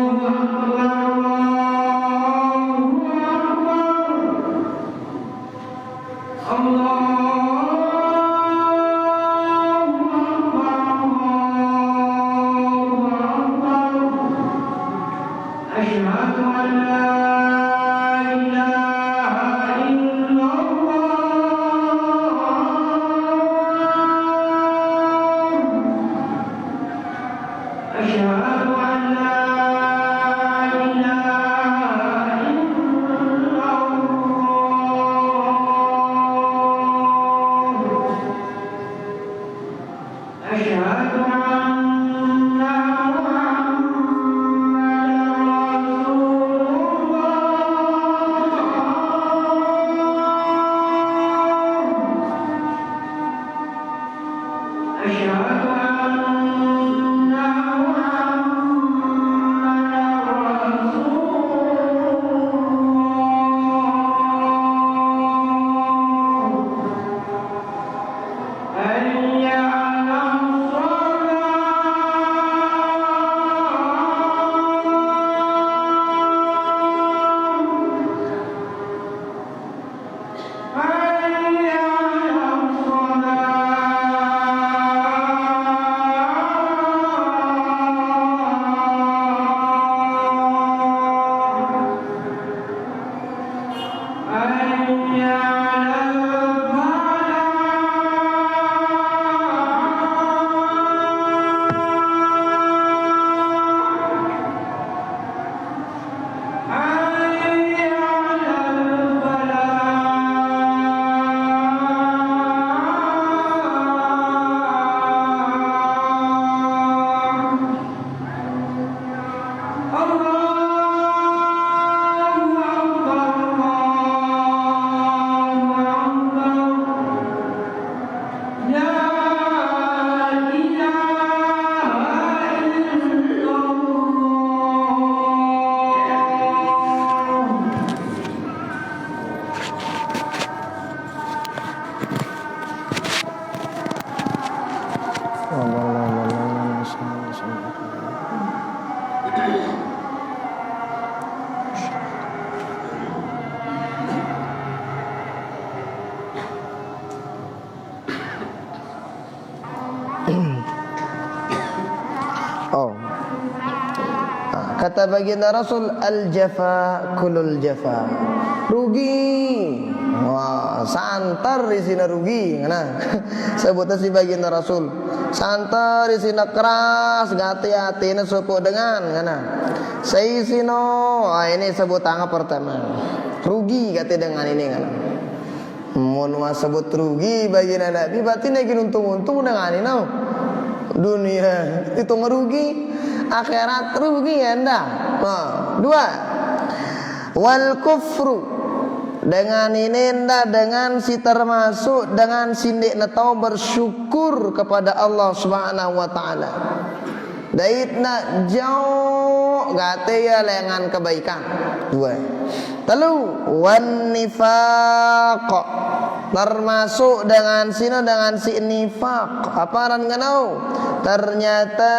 Kata baginda Rasul, al-jafa kulul jafa. Rugi. Wah, santar di sini rugi. Nah, sebutnya si baginda Rasul. Santar di sini keras, hati-hati ini suku dengan. Nah, saya sino. Ini sebut tangga pertama. Rugi kata dengan ini. Nah, mau sebut rugi baginda Nabi. Berarti lagi untung-untung dengan ini. No. Dunia itu ngerugi, akhirat rugi ya ndak. Nah, dua, wal kufru, dengan ini ndak, dengan si termasuk dengan sindik netau bersyukur kepada Allah Subhanahu wa taala. Daitna jauh gate ya lengan kebaikan. Dua. Telu, wan nifaq, termasuk dengan sino dengan si nifaq. Apa ran nganau? Ternyata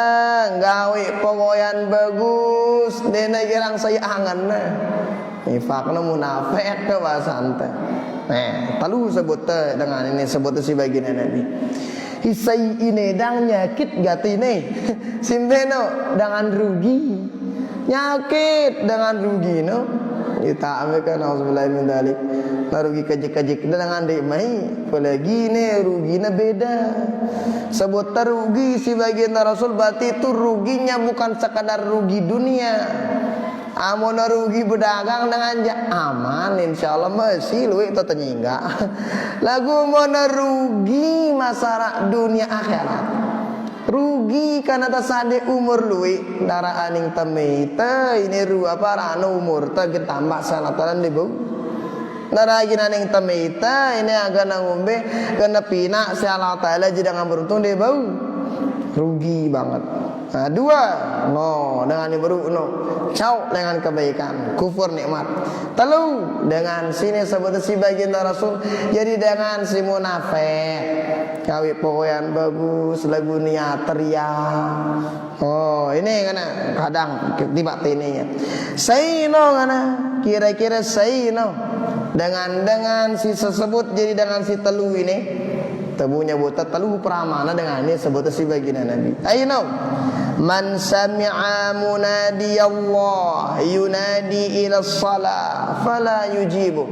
gawe pogoyan bagus dene girang saya anganna. Nifaqna munafik ke bahasa ante. Telu sebut dengan ini sebut si baginda Nabi. Hisai ini dang nyakit gatine. Simbeno dengan rugi. Nyakit dengan rugi no. Kita ambilkan auzubillahi min dzalik. Rugi kajik-kajik dengan demai, apalagi ne ruginya beda. Sebut rugi si baginda Rasul berarti itu ruginya bukan sekadar rugi dunia. Amun rugi berdagang dengan aman insyaallah masih luwih itu tenyingga. Lagu mon rugi masalah dunia akhirat. Rugi karena tasade umur luwi darah aning temita ini ru apa rano umur ta tambah sanataran di bau darah gina aning temita ini agak nangumbe kena pina si Allah Taala jadi dengan beruntung di bau rugi banget. Nah, dua no dengan ini baru no cau dengan kebaikan kufur nikmat. Telu dengan sini sebut si baginda Rasul jadi dengan si munafik kawi pokoyan bagus lagu niat teriak. Oh ini karena kadang tiba tininya saino karena kira-kira saino dengan si tersebut jadi dengan si telu ini tebunya buta telu peramana dengan ini sebut si baginda Nabi. Ayo man sami'a munadi Allah yunadi ila shalah fala yujibu.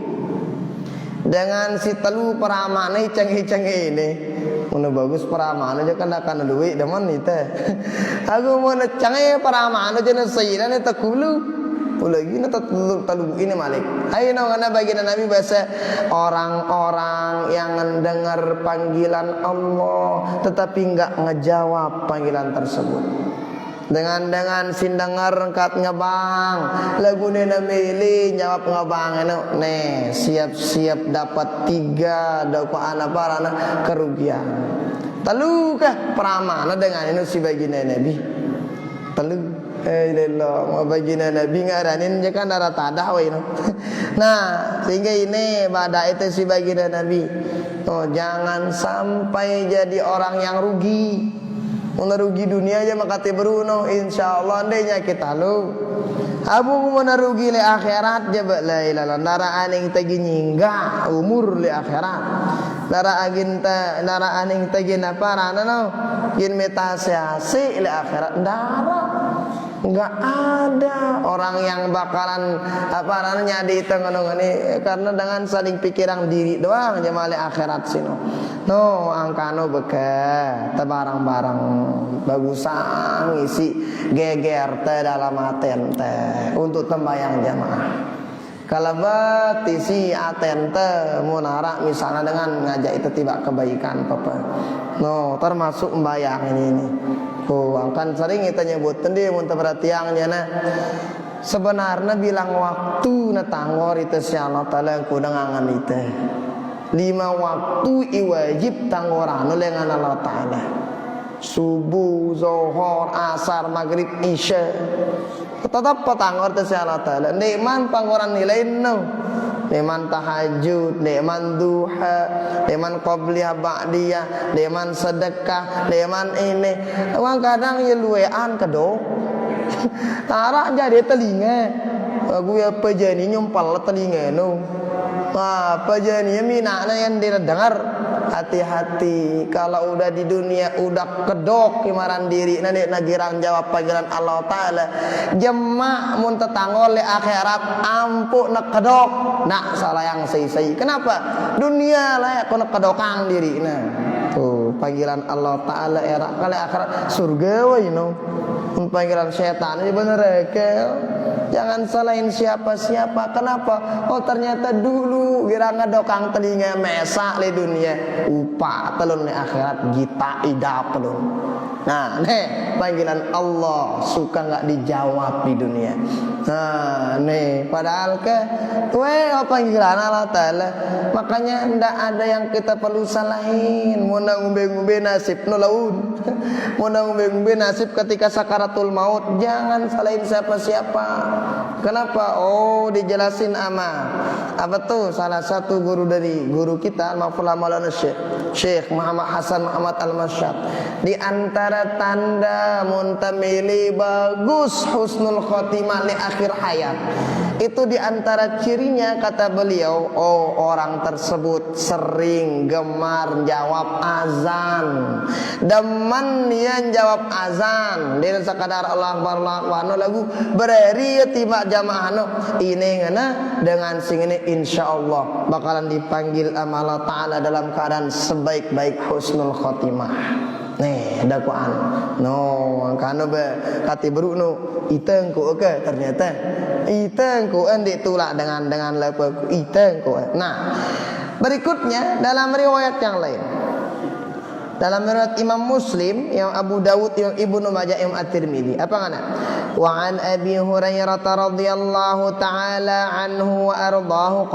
Dengan si telu peramana cengih-cengih ini mana bagus peramana aja kan akan duit daman itu. Aku mau cengih peramana aja nasiran itu kulu. Lagi na telu ini malik. Ayo karena baginda Nabi bahasa orang-orang yang mendengar panggilan Allah tetapi enggak ngejawab panggilan tersebut. Dengan sindengar rengkat ngebang lagu nena milih jawab ngebang nih siap-siap dapat 3 dakwaan apa rana kerugian. Telu kah peramana dengan ini si baginda Nabi. Telu ilallah baginda Nabi ngaranin je kan darah tadah we no. Nah, sehingga ini pada itu si baginda Nabi. Oh, jangan sampai jadi orang yang rugi. Menerugi dunia aja maka tibruno insyaallah ndenya kita lu. Abu menerugi le akhirat jaba la ilaha nara aning tagi nyingga umur le akhirat. Nara aning tagi napara no. Yin metasiasi le akhirat ndara. Enggak ada orang yang bakalan apa namanya di tengah ini karena dengan saling pikiran diri doang jamale akhirat sino. No angkano beke barang-barang bagusan isi geger teh dalam aten teh untuk tembayang jamaah. Kalau isi aten teh munara misalnya dengan ngajak itu tiba kebaikan papa. No termasuk membayang ini. Oh, kan sering kita nyebut tadi mun perhatiannya nah. Sebenarnya bilang waktu na tanggor itu si Allah Taala kudangan itu. 5 waktu iwajib tanggoran dengan Allah Taala. Subuh, zuhur, asar, maghrib, isya. Tetap patanggor itu si Allah Taala. Nikman panggoran nilai no. Nikman tahajud, nikman duha, nikman qabliyah ba'diyah, nikman sedekah, nikman ini. Orang kadang ya luwean kedok. Tarak jadi telinga. Aku ya pejani nyumpal telinga no. Apa aja nih minaknya yang dia dengar. Hati-hati kalau udah di dunia udah kedok kimaran diri nanti nagirang jawab panggilan Allah Ta'ala jemak mun tetangol le akhirat ampu nak kedok nak salah yang sei-sei. Kenapa? Dunia lah aku nak kedokang diri nah tuh panggilan Allah Ta'ala era kali akhirat surga wa you know. Panggilan setan ini bener ke. Jangan salahin siapa-siapa. Kenapa? Oh ternyata dulu kira ngedokang telinga mesak le dunia upah telun le akhirat gita idap telun. Nah nih panggilan Allah suka nggak dijawab di dunia. Nah nih padahal ke panggilan Allah Ta'ala. Makanya ndak ada yang kita perlu salahin. Muna ngumbe-ngumbe nasib nulaun. Muna ngumbe-ngumbe nasib ketika sakaratul maut. Jangan salahin siapa-siapa. Kenapa? Oh dijelasin apa tuh salah satu guru dari guru kita Al-Mafullah Maulana Syekh Muhammad Hasan Muhammad Al-Masyad. Di antara tanda muntamili bagus husnul khotimah li akhir hayat itu di antara cirinya kata beliau, oh orang tersebut sering gemar jawab azan. Demen dia jawab azan. Dia sekadar Allah Akbar lagu bereri tiba jamaah ini ngana dengan sing ini insyaallah bakalan dipanggil sama Allah Ta'ala dalam keadaan sebaik-baik husnul khotimah. Nih dakwaan no kanu be kati beru no iteng ko ke ternyata iteng ko endik tulak dengan lepa iteng ko. Nah berikutnya dalam riwayat yang lain, dalam riwayat Imam Muslim, yang Abu Dawud, yang Ibnu Majah, yang At-Tirmidzi, apa ngana? Wa an Abi Hurairah radhiyallahu taala anhu wa ardhahu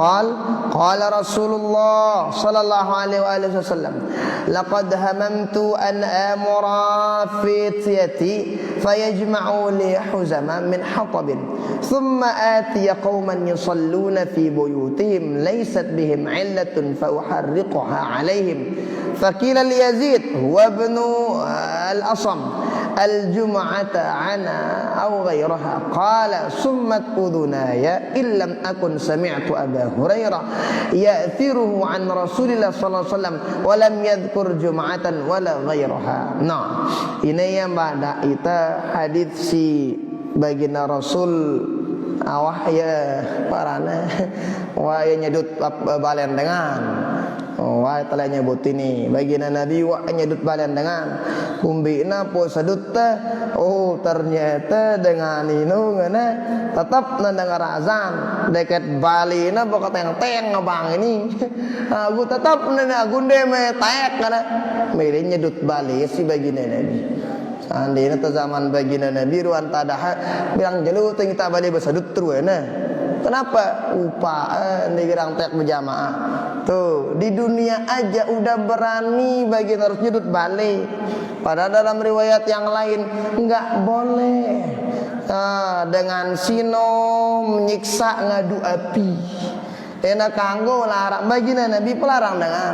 qala Rasulullah sallallahu alaihi wasallam laqad hamamtu an amura fitiyati fayajma'u li huzama min hatabin thumma atiya qauman yusalluna fi buyutihim laysat bihim illatun fa uharriquha alaihim faqila li Yazid huwa ibnu al-Asam al-jum'ata ana aw ghayraha qala summat udunaya illam akun sami'tu Aba Hurairah ya'thiruhu an Rasulillah sallallahu alaihi wasallam wa lam yadhkur jum'atan wala ghayraha. Nah ini yang pada ita hadits si baginda Rasul awah ya parana wa nyedut balen dengan wah telah nyebut ini baginda Nabi wah nyedut balen dengan kumbina po sedut oh ternyata dengan inu ngana tetap mendengar azan deket Bali na bokat yang teng ngabang ini aku tetap nena gunde me taek kana mere nyedut Bali si baginda Nabi andina ta zaman baginda Nabi ruan tadaha bilang jelu teng kita Bali besadut terus na. Kenapa? Upaan digerang tek berjamaah. Tuh, di dunia aja udah berani bagi harus nyedut balik. Padahal dalam riwayat yang lain enggak boleh. Dengan sino menyiksa ngadu api. Enak kanggo larang baginda Nabi pelarang dengan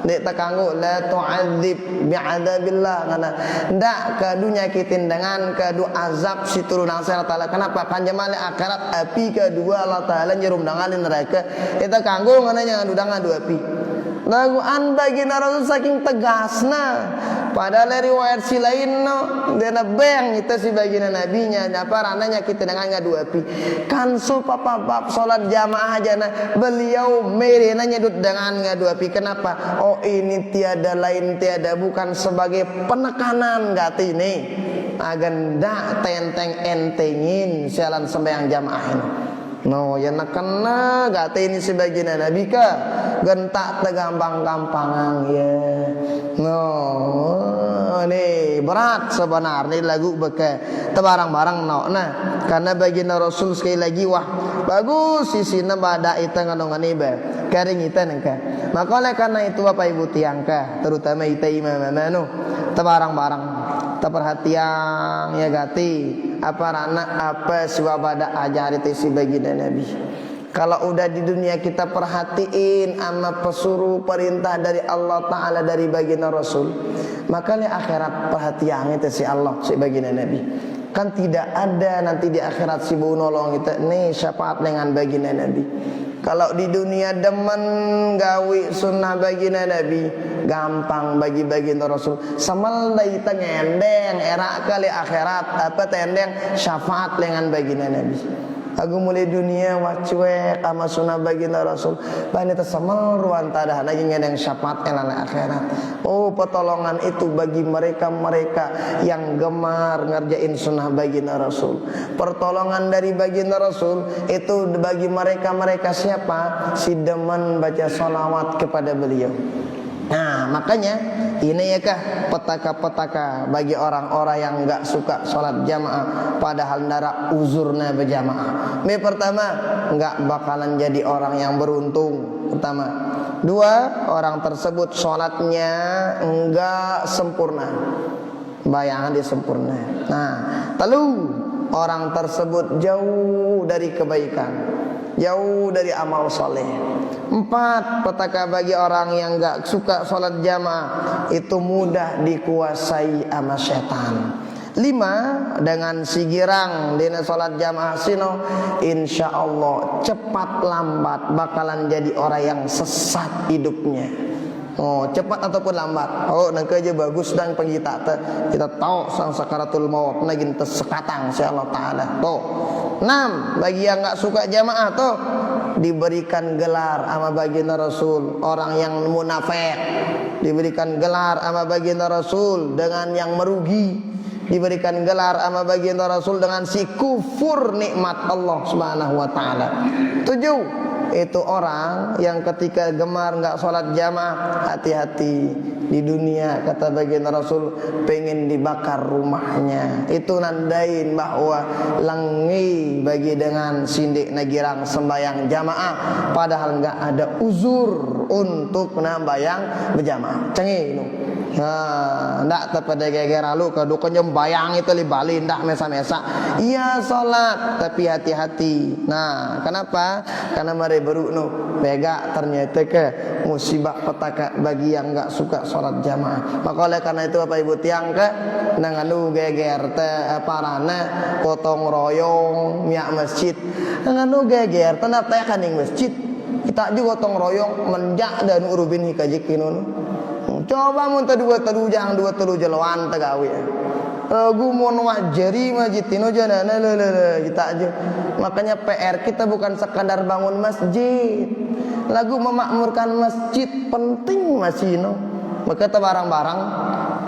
dek takanggo la tu'adzib bi'adabillah kana ndak kadu nyakitin dengan kadu azab si turun Allah Taala. Kenapa? Kan jamale akhirat api kedua Allah Taala nyerum dangalin neraka eta kanggo ngana nya ngadu api. Lagu an baginda Rasul saking tegasna padahal riwayat si lain no dena beng itu si baginda nabinya apa rananya kita dengan ngadu api kan so papa bab salat jamaah aja na beliau merena nyedut dengan ngadu api. Kenapa? Oh ini tiada lain tiada bukan sebagai penekanan gati ini agenda tenteng entengin sialan sembahyang jamaah ini. No, ya nakana gate ini sebagian Nabi ka gentak tegampang-gampangan ya. No, ini berat sebenarnya lagu beke tebarang-barang no. Nah, karena baginda Rasul sekali lagi wah bagus sisina bada ita nganongan iba karing ita nengka. Maka oleh karena itu Bapak Ibu tiangka terutama ita imam-imam no tebarang-barang perhatian ya gati apa anak apa swabada ajar itu si baginda Nabi. Kalau udah di dunia kita perhatiin ama pesuruh perintah dari Allah Ta'ala dari baginda Rasul, maka di akhirat perhatian itu si Allah si baginda Nabi. Kan tidak ada nanti di akhirat si bu nolong kita nih syafaat dengan baginda Nabi. Kalau di dunia demen gawi sunnah baginda Nabi, gampang bagi baginda Rasul. Semelai kita ngendeng era kali akhirat apa tendeng syafaat dengan baginda Nabi. Aku mulai dunia wacuek sama sunnah baginda Rasul. Bani tersemel ruang tadah lagi ngendeng syafaat elana akhirat. Oh, pertolongan itu bagi mereka-mereka yang gemar ngerjain sunnah baginda Rasul. Pertolongan dari baginda Rasul itu bagi mereka-mereka siapa? Si demen baca salawat kepada beliau. Nah, makanya ini ya kah petaka-petaka bagi orang-orang yang enggak suka sholat jamaah padahal ndara uzurna berjamaah. Yang pertama, enggak bakalan jadi orang yang beruntung. Pertama. Dua, orang tersebut sholatnya enggak sempurna. Bayangan dia sempurna. Nah, telu, orang tersebut jauh dari kebaikan, jauh dari amal soleh. Empat, petaka bagi orang yang enggak suka sholat jamaah, itu mudah dikuasai sama setan. Lima, dengan si girang dina sholat jamaah sino, insya Allah cepat lambat bakalan jadi orang yang sesat hidupnya. Oh, cepat ataupun lambat. Oh, nangka aja bagus dan pengita kita tahu sang sakaratul maut nagin tersekatang si Allah Ta'ala. Tuh. 6, bagi yang enggak suka jamaah tuh diberikan gelar sama baginda Rasul orang yang munafik, diberikan gelar sama baginda Rasul dengan yang merugi, diberikan gelar sama baginda Rasul dengan si kufur nikmat Allah Subhanahu wa taala. 7, itu orang yang ketika gemar enggak sholat jamaah, hati-hati di dunia kata baginda Rasul pengen dibakar rumahnya. Itu nandain bahwa lengi bagi dengan sindik nagirang sembayang jamaah padahal enggak ada uzur untuk nambayang berjamaah. Cengi nu. Nah, ndak tepada geger lalu kedukanya bayang itu libali ndak mesa-mesa. Iya sholat tapi hati-hati. Nah, kenapa? Karena mari baru nu bega ternyata ke musibah petaka bagi yang enggak suka sholat jamaah. Maka oleh karena itu Bapak Ibu tiang ke nanganu geger teh parana potong royong miak masjid. Nanganu geger teh teh kaning masjid. Kita juga gotong royong menjak dan urubin hikajik kinun. Coba mun dua telujang dua telu jelawan tagawi. Lagu mon wajari majitino janana le kita aja. Makanya PR kita bukan sekadar bangun masjid. Lagu memakmurkan masjid penting masino. Maka barang-barang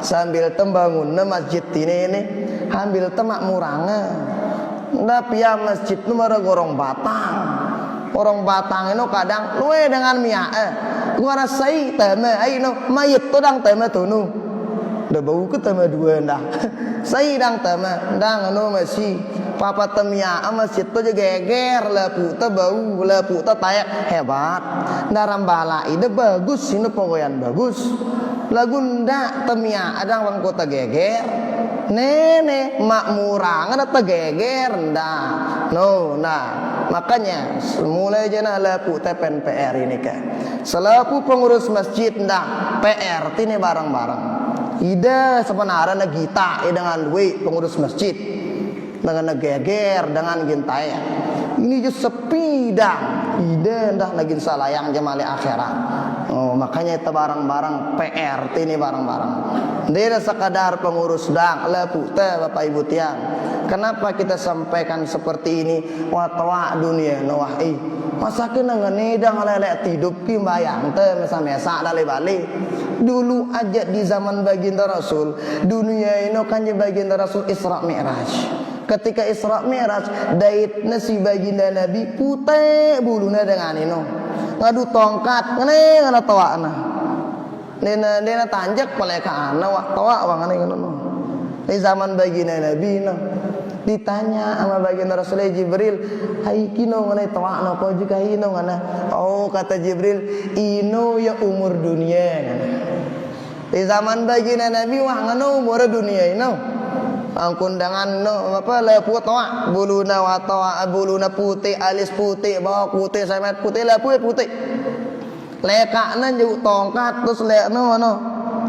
sambil tembangun masjid ini ambil temakmuranga. Tapi ya masjid nu mara gorong batang. Orang batang itu kadang luwe dengan miak gua rasai teme aino mayit tu dang teme tunu dah bau ke teme dua dah sai dang teme dang anu masih papa temia masjid tu je geger lepu tu bau lepu tu tayak hebat daram bala ide bagus ini pogoyan bagus lagu ndak temia ada wang kota geger nene makmurang ada tegeger ndak no nah makanya mulai jana laku tepen PR ini kan selaku pengurus masjid ndak PR tini barang-barang ida sebenarnya gita dengan duit pengurus masjid dengan geger dengan gintai ini je sepi dah ida ndak lagi salayang jemali akhirat. Oh, makanya itu barang-barang PR ini barang-barang. Dia sekadar pengurus dang lepu teh Bapak Ibu tiang. Kenapa kita sampaikan seperti ini? Wah tawa dunia wah masa kena ngenedang lelek hidup ki bayang teh mesa-mesa dale balik. Dulu aja di zaman baginda Rasul, dunia ini kan je baginda Rasul Isra Mi'raj. Ketika Isra Mi'raj daitna si baginda Nabi putih buluna dengan ino. Ngadu tongkat ngene tawakna nena tanjak palekaana wak tawak wang ngene ngono di zaman baginda Nabi no ditanya sama baginda Rasul Jibril hai kino ngene tawakna ko juga ino ngana oh kata Jibril ino ya umur dunia ngana di zaman baginda Nabi wah ngono umur dunia ino angkundangan no apa lepu tawa buluna wa tawa buluna putih alis putih bawa putih samet putih lepu putih lekakna juk tongkat terus lekno no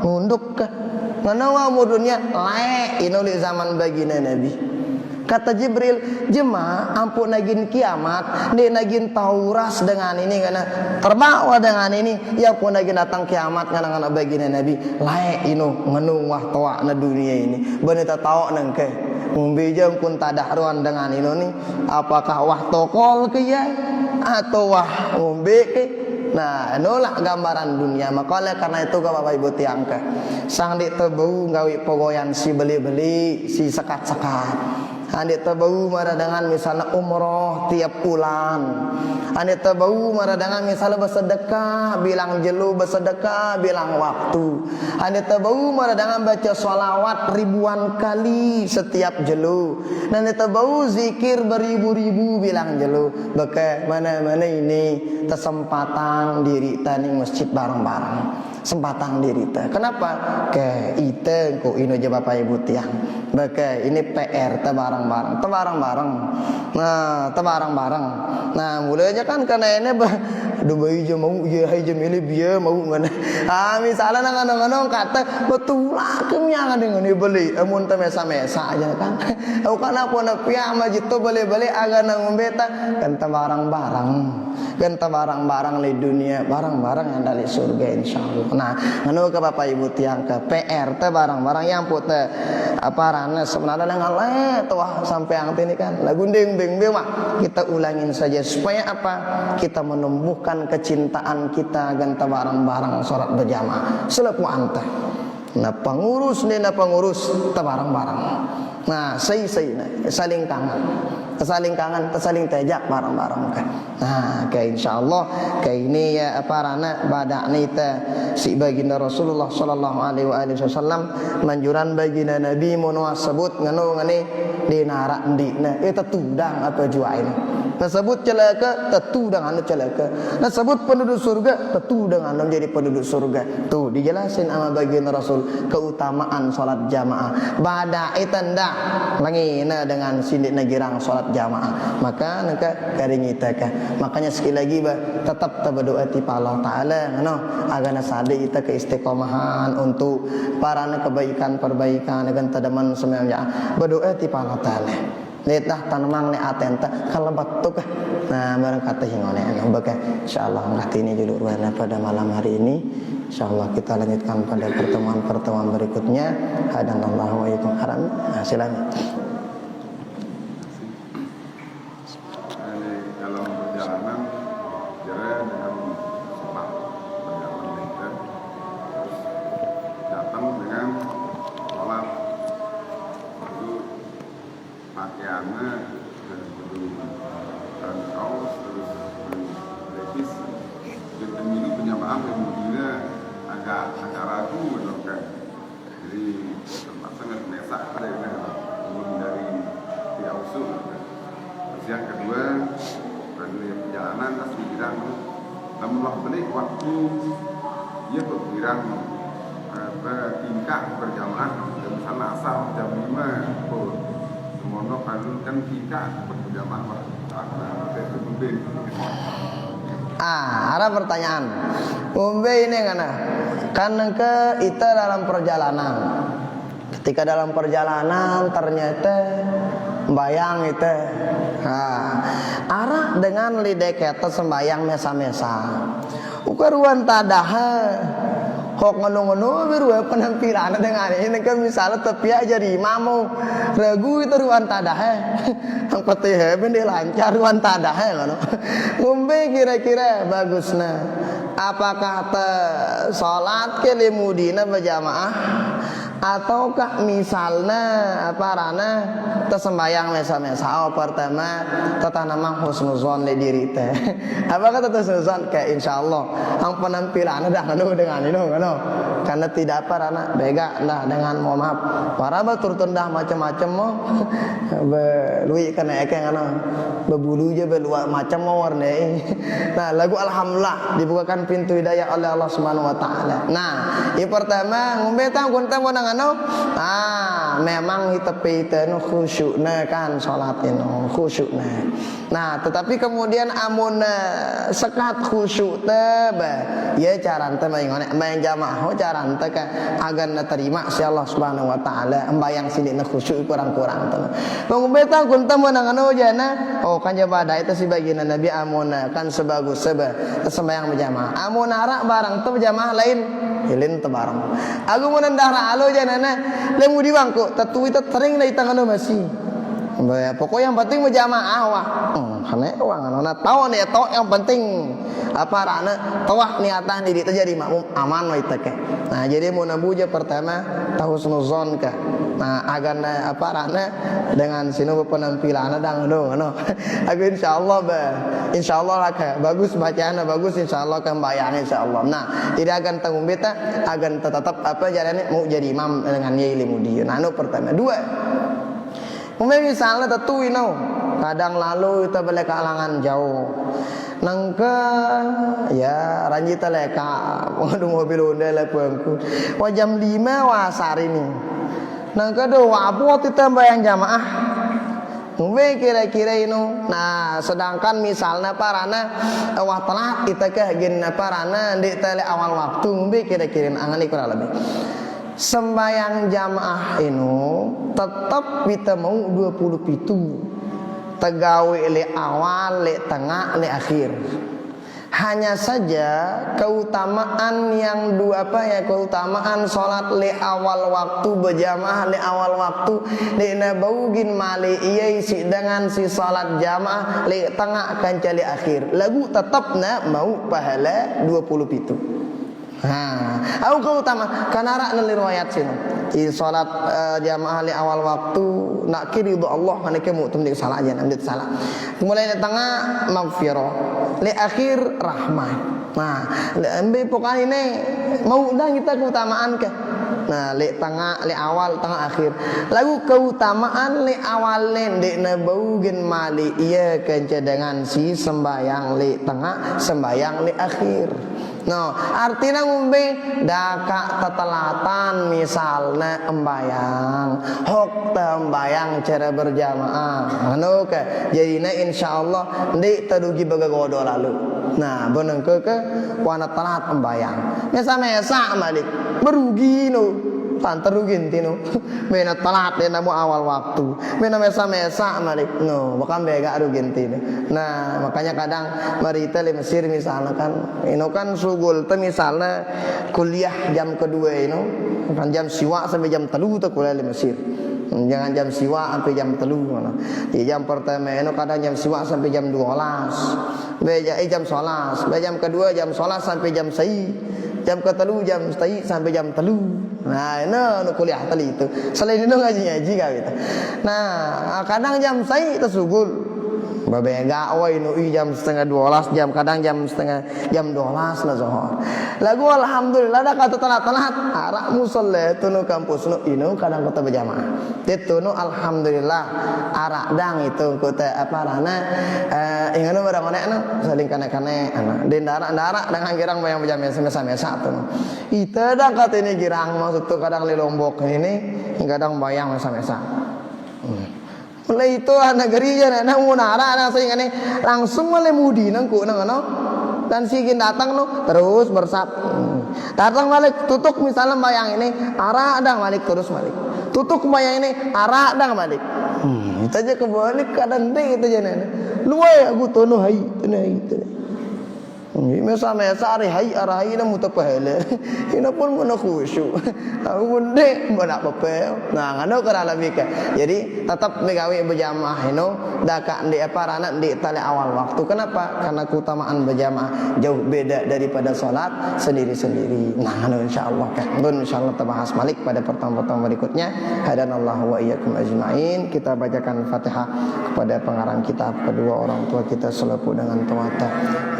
ngunduk ke ngono wa umur dunia lek ino di zaman baginda Nabi Kata Jibril, jema ampun nagin kiamat, dia nagin tauras dengan ini karena terbawa dengan ini, ya pun nagin datang kiamat ngana baginda Nabi, lae ino ngenu wah toa na dunia ini. Bener tak tahu nengke, ngumbi jam pun tak ada ruan dengan ino ni, apakah wah tokol ke ya atau wah ngumbi ke? Nah, inolah gambaran dunia. Maka oleh karena itu Bapak Ibu tiang ke, sang dik tebu gawi pogoyan si beli-beli, si sekat-sekat. Ane tabau mara dengan misalnya umroh tiap bulan. Ane tabau mara dengan misalnya bersedekah, bilang jelu bersedekah, bilang waktu. Ane tabau mara dengan baca sholawat ribuan kali setiap jelu. Dan ane tabau zikir beribu-ribu bilang jelu. Beke mana-mana ini kesempatan diri tani masjid bareng-bareng. Sempatang diri ta. Kenapa? Ke ite ko ino je Bapak Ibu tiang. Beke ini PR ta bareng-bareng. Ta bareng-bareng. Nah, ta bareng-bareng. Nah, mulanya kan karena ini dubai je mau je hai je milih biar mau ngana. Ah, misalnya nang kata betul lah kemnya dengan ni beli. Amun ta mesa-mesa aja kan. Au kan apa na pia majid to beli-beli aga nang beta kan ta bareng-bareng. Kan ta bareng-bareng di dunia, bareng-bareng yang dari surga insyaallah. Nah, anu ke Bapak Ibu tiang ke PR teh barang-barang yang putih apa rana sebenarnya dengan tuh sampai yang ini kan lagu ding mah kita ulangin saja supaya apa kita menumbuhkan kecintaan kita ganta barang-barang sholat berjamaah selepu antah. Nah pengurus ni na pengurus teh barang-barang. Nah saling kangen saling tejak barang-barang kan. Nah kayak insyaallah kayak ini ya apa rana badak ni teh si baginda Rasulullah sallallahu alaihi wasallam manjuran baginda Nabi mun sebut nganu ngani di narak ndina eta tudang apa jua ini. Nah sebut celaka tentu dengan anu celaka. Nah sebut penduduk surga tentu dengan menjadi penduduk surga. Tuh dijelasin sama baginda Rasul keutamaan salat jamaah. Badak itanda langina dengan sindik negirang salat jamaah. Maka naka karing kita ka. Makanya sekali lagi tetap berdoa ti Allah taala ngono agana sade kita keistiqomahan untuk para kebaikan-perbaikan dengan tadaman semuanya. Berdoa ti Allah taala. Netah tanamang ne atenta kalau batuk. Nah barang kata hingone baga insyaallah ngerti ini dulu pada malam hari ini. Insyaallah kita lanjutkan pada pertemuan berikutnya. Hadanallahu wa iyyakum haram. Nah, silakan. Dalam perjalanan jalan dengan sempat perjalanan kita datang dengan sholat lalu pakaiannya dan kaos terus levis dan minum penyamaah kemudiannya agak ragu menurutkan jadi terpaksa mesak dari tidak usul. Terus yang kedua dari perjalanan asli bilang namun beli waktu dia berkirang tingkah berjamaah misalnya asal jam 5 pun semono kan tingkah berjamaah ada pertanyaan. Umbe ini kan ke kita dalam perjalanan. Ketika dalam perjalanan ternyata bayang itu. Arah dengan lidah kita sembayang mesa-mesa. Ukaruan tadaha. Kok ngono-ngono biru penampilan dengan ini kan misalnya tepi aja di imamu ragu itu ruan tadah ang patih ben lancar ruan tadah ngono ngombe kira-kira bagusna apakah te salat ke limudina berjamaah ataukah misalnya apa rana tersembayang mesa-mesa pertama tatanamang husnuzon di diri teh apakah husnuzon kayak insyaallah ang penampilan dah anu dengan itu kan karena tidak apa rana bega lah dengan mohon maaf para batur tendah macam-macam mo belui kena ekeng kan bebulu je belua macam mau warna nah lagu alhamdulillah dibukakan pintu hidayah oleh Allah Subhanahu wa taala. Nah yang pertama ngombe tang kunta mau ano memang kita nu khusyukna kan salat inu khusyukna. Nah tetapi kemudian amun sekat khusyuk teh ya caran teh main jamaah caran teh agan terima si Allah Subhanahu wa taala embayang silina khusyuk kurang-kurang teh. Pangubeta kun teh meunang anu jana kan jabada itu si bagian Nabi amun kan sebagus sembahyang berjamaah. Amun arak barang teh berjamaah lain hilin teh bareng. Aku mun ndara alo janana lemu di bangku tatu itu sering dari tangan masih. Pokoknya yang penting berjamaah wah. Hane wang ana tahu nih tahu yang penting apa rana tawah niatan di itu jadi makmum aman wa itake. Nah jadi mun abuja pertama tahu sunuzon ka. Nah agan apa rana dengan sinu penampilan dang no. Aku insyaallah insyaallah lah bagus bacaannya bagus insyaallah kan bayang insyaallah. Nah tidak akan tanggung beta agan tetap apa jalannya mau jadi imam dengan yai limudi. Nah anu pertama. Dua misalnya tentu kadang lalu kita balik ke alangan jauh nangka ya ranjita leka waduh mobil udah lepengku jam 5 wasar ini nangka do wabot kita bayang jamaah mungkin kira-kira ini nah sedangkan misalnya parana wah telat kita ke gen parana di tele awal waktu mungkin kira-kira angan kurang lebih sembayang jamaah ini tetap kita mau 20 pitu tegawe le awal le tengah le akhir. Hanya saja keutamaan yang keutamaan salat le awal waktu berjamaah le awal waktu le nabaugin mali iya si dengan si salat jamaah le tengah kan cali akhir lagu tetapna mau pahala 20 pitu. Aku keutama kanara nali riwayat sini. Di salat jamaah li awal waktu nak kiri do Allah kana kemu tumdik salah aja namdit salah. Mulai di tengah maghfirah, li akhir rahmah. Nah, ambil pokoknya ini mau dah kita keutamaan ke. Nah, li tengah, li awal, tengah akhir. Lagu keutamaan li awal ndek nabaugin mali iya kencedengan si sembayang li tengah, sembayang li akhir. No, artinya ngumbe daka tetelatan misalnya embayang, hok tembayang cara berjamaah. Anu ke, jadinya insyaallah ndi tadugi bagagodo lalu. Nah, beneng ke wana telat embayang. Mesa malik merugi no. Tan terugin tino. Mena telat dia namu awal waktu. Mena mesa malik. No, bukan bega rugin tino. Nah, makanya kadang marita di Mesir misalnya kan, ino kan sugul te misalnya kuliah jam kedua ino, kan jam siwa sampai jam 3 tuh kuliah di Mesir. Jangan jam siwa sampai jam 3 mana. Di jam pertama ino kadang jam siwa sampai jam 12. Jam 11. Jam kedua jam 11 sampai jam 1. Jam ke-3 jam 1 sampai jam 3. Nah, ini kuliah tadi itu. Selain itu ngaji kan gitu. Nah, kadang jam 1 tersugul. Babega oi nu jam 11:30 kadang jam 12 lah zuhur. Lagu alhamdulillah da kata telat-telat arak musalla tunu kampus nu inu kadang kota berjamaah. Itu nu alhamdulillah arak dang itu kota apa rana inganu barang nu saling kane-kane den darak dengan girang bayang berjamaah semesa-mesa tuh. Itu da kata ini girang maksud tu kadang li Lombok ini kadang bayang mesa-mesa. Mulai itu negeri aja nang munara nang sehingga langsung mulai mudi nang dan sigin datang no terus bersap datang balik tutuk misalnya bayang ini arah dang balik terus balik tutuk bayang ini arah dang balik itu aja kebalik kadang deh itu aja nana luai aku tono hai mesa hari arahi na mutapahele ina pun mana khusyuk aku munde mana apa nah ngano kana labika jadi tetap megawe berjamaah ino daka di apa rana di tali awal waktu kenapa karena keutamaan berjamaah jauh beda daripada salat sendiri-sendiri nah ngano insyaallah kan insyaallah terbahas malik pada pertemuan berikutnya hadanallahu wa iyyakum ajmain kita bacakan Fatihah kepada pengarang kitab kedua orang tua kita selaku dengan tawata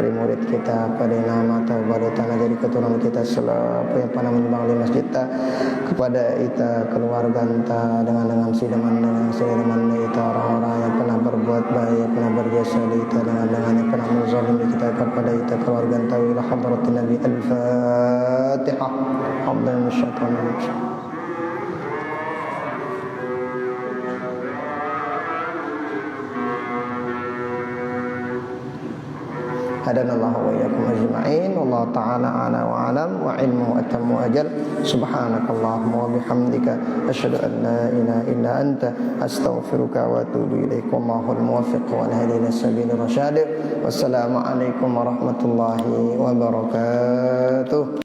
dari murid kita pada nama tawabat tanah dari keturunan kita selalu yang pernah menyumbang di masjid kita kepada kita keluarga kita dengan sidaman kita orang-orang yang pernah berbuat baik pernah berjasa di kita dengan yang pernah menzalimi kita kepada kita keluarga kita ila hadratin Nabi al-Fatihah. Alhamdulillah. hadanallahu wa iyyakum ajma'in. Wallahu ta'ala a'la wa a'lam wa ilmuhu atammu ajal. Subhanakallahumma wa bihamdika asyhadu an la ilaha illa anta astaghfiruka wa atubu ilaik. Wallahul muwaffiq wal hadi ila sabilir rasyad. Wassalamu alaikum warahmatullahi wabarakatuh.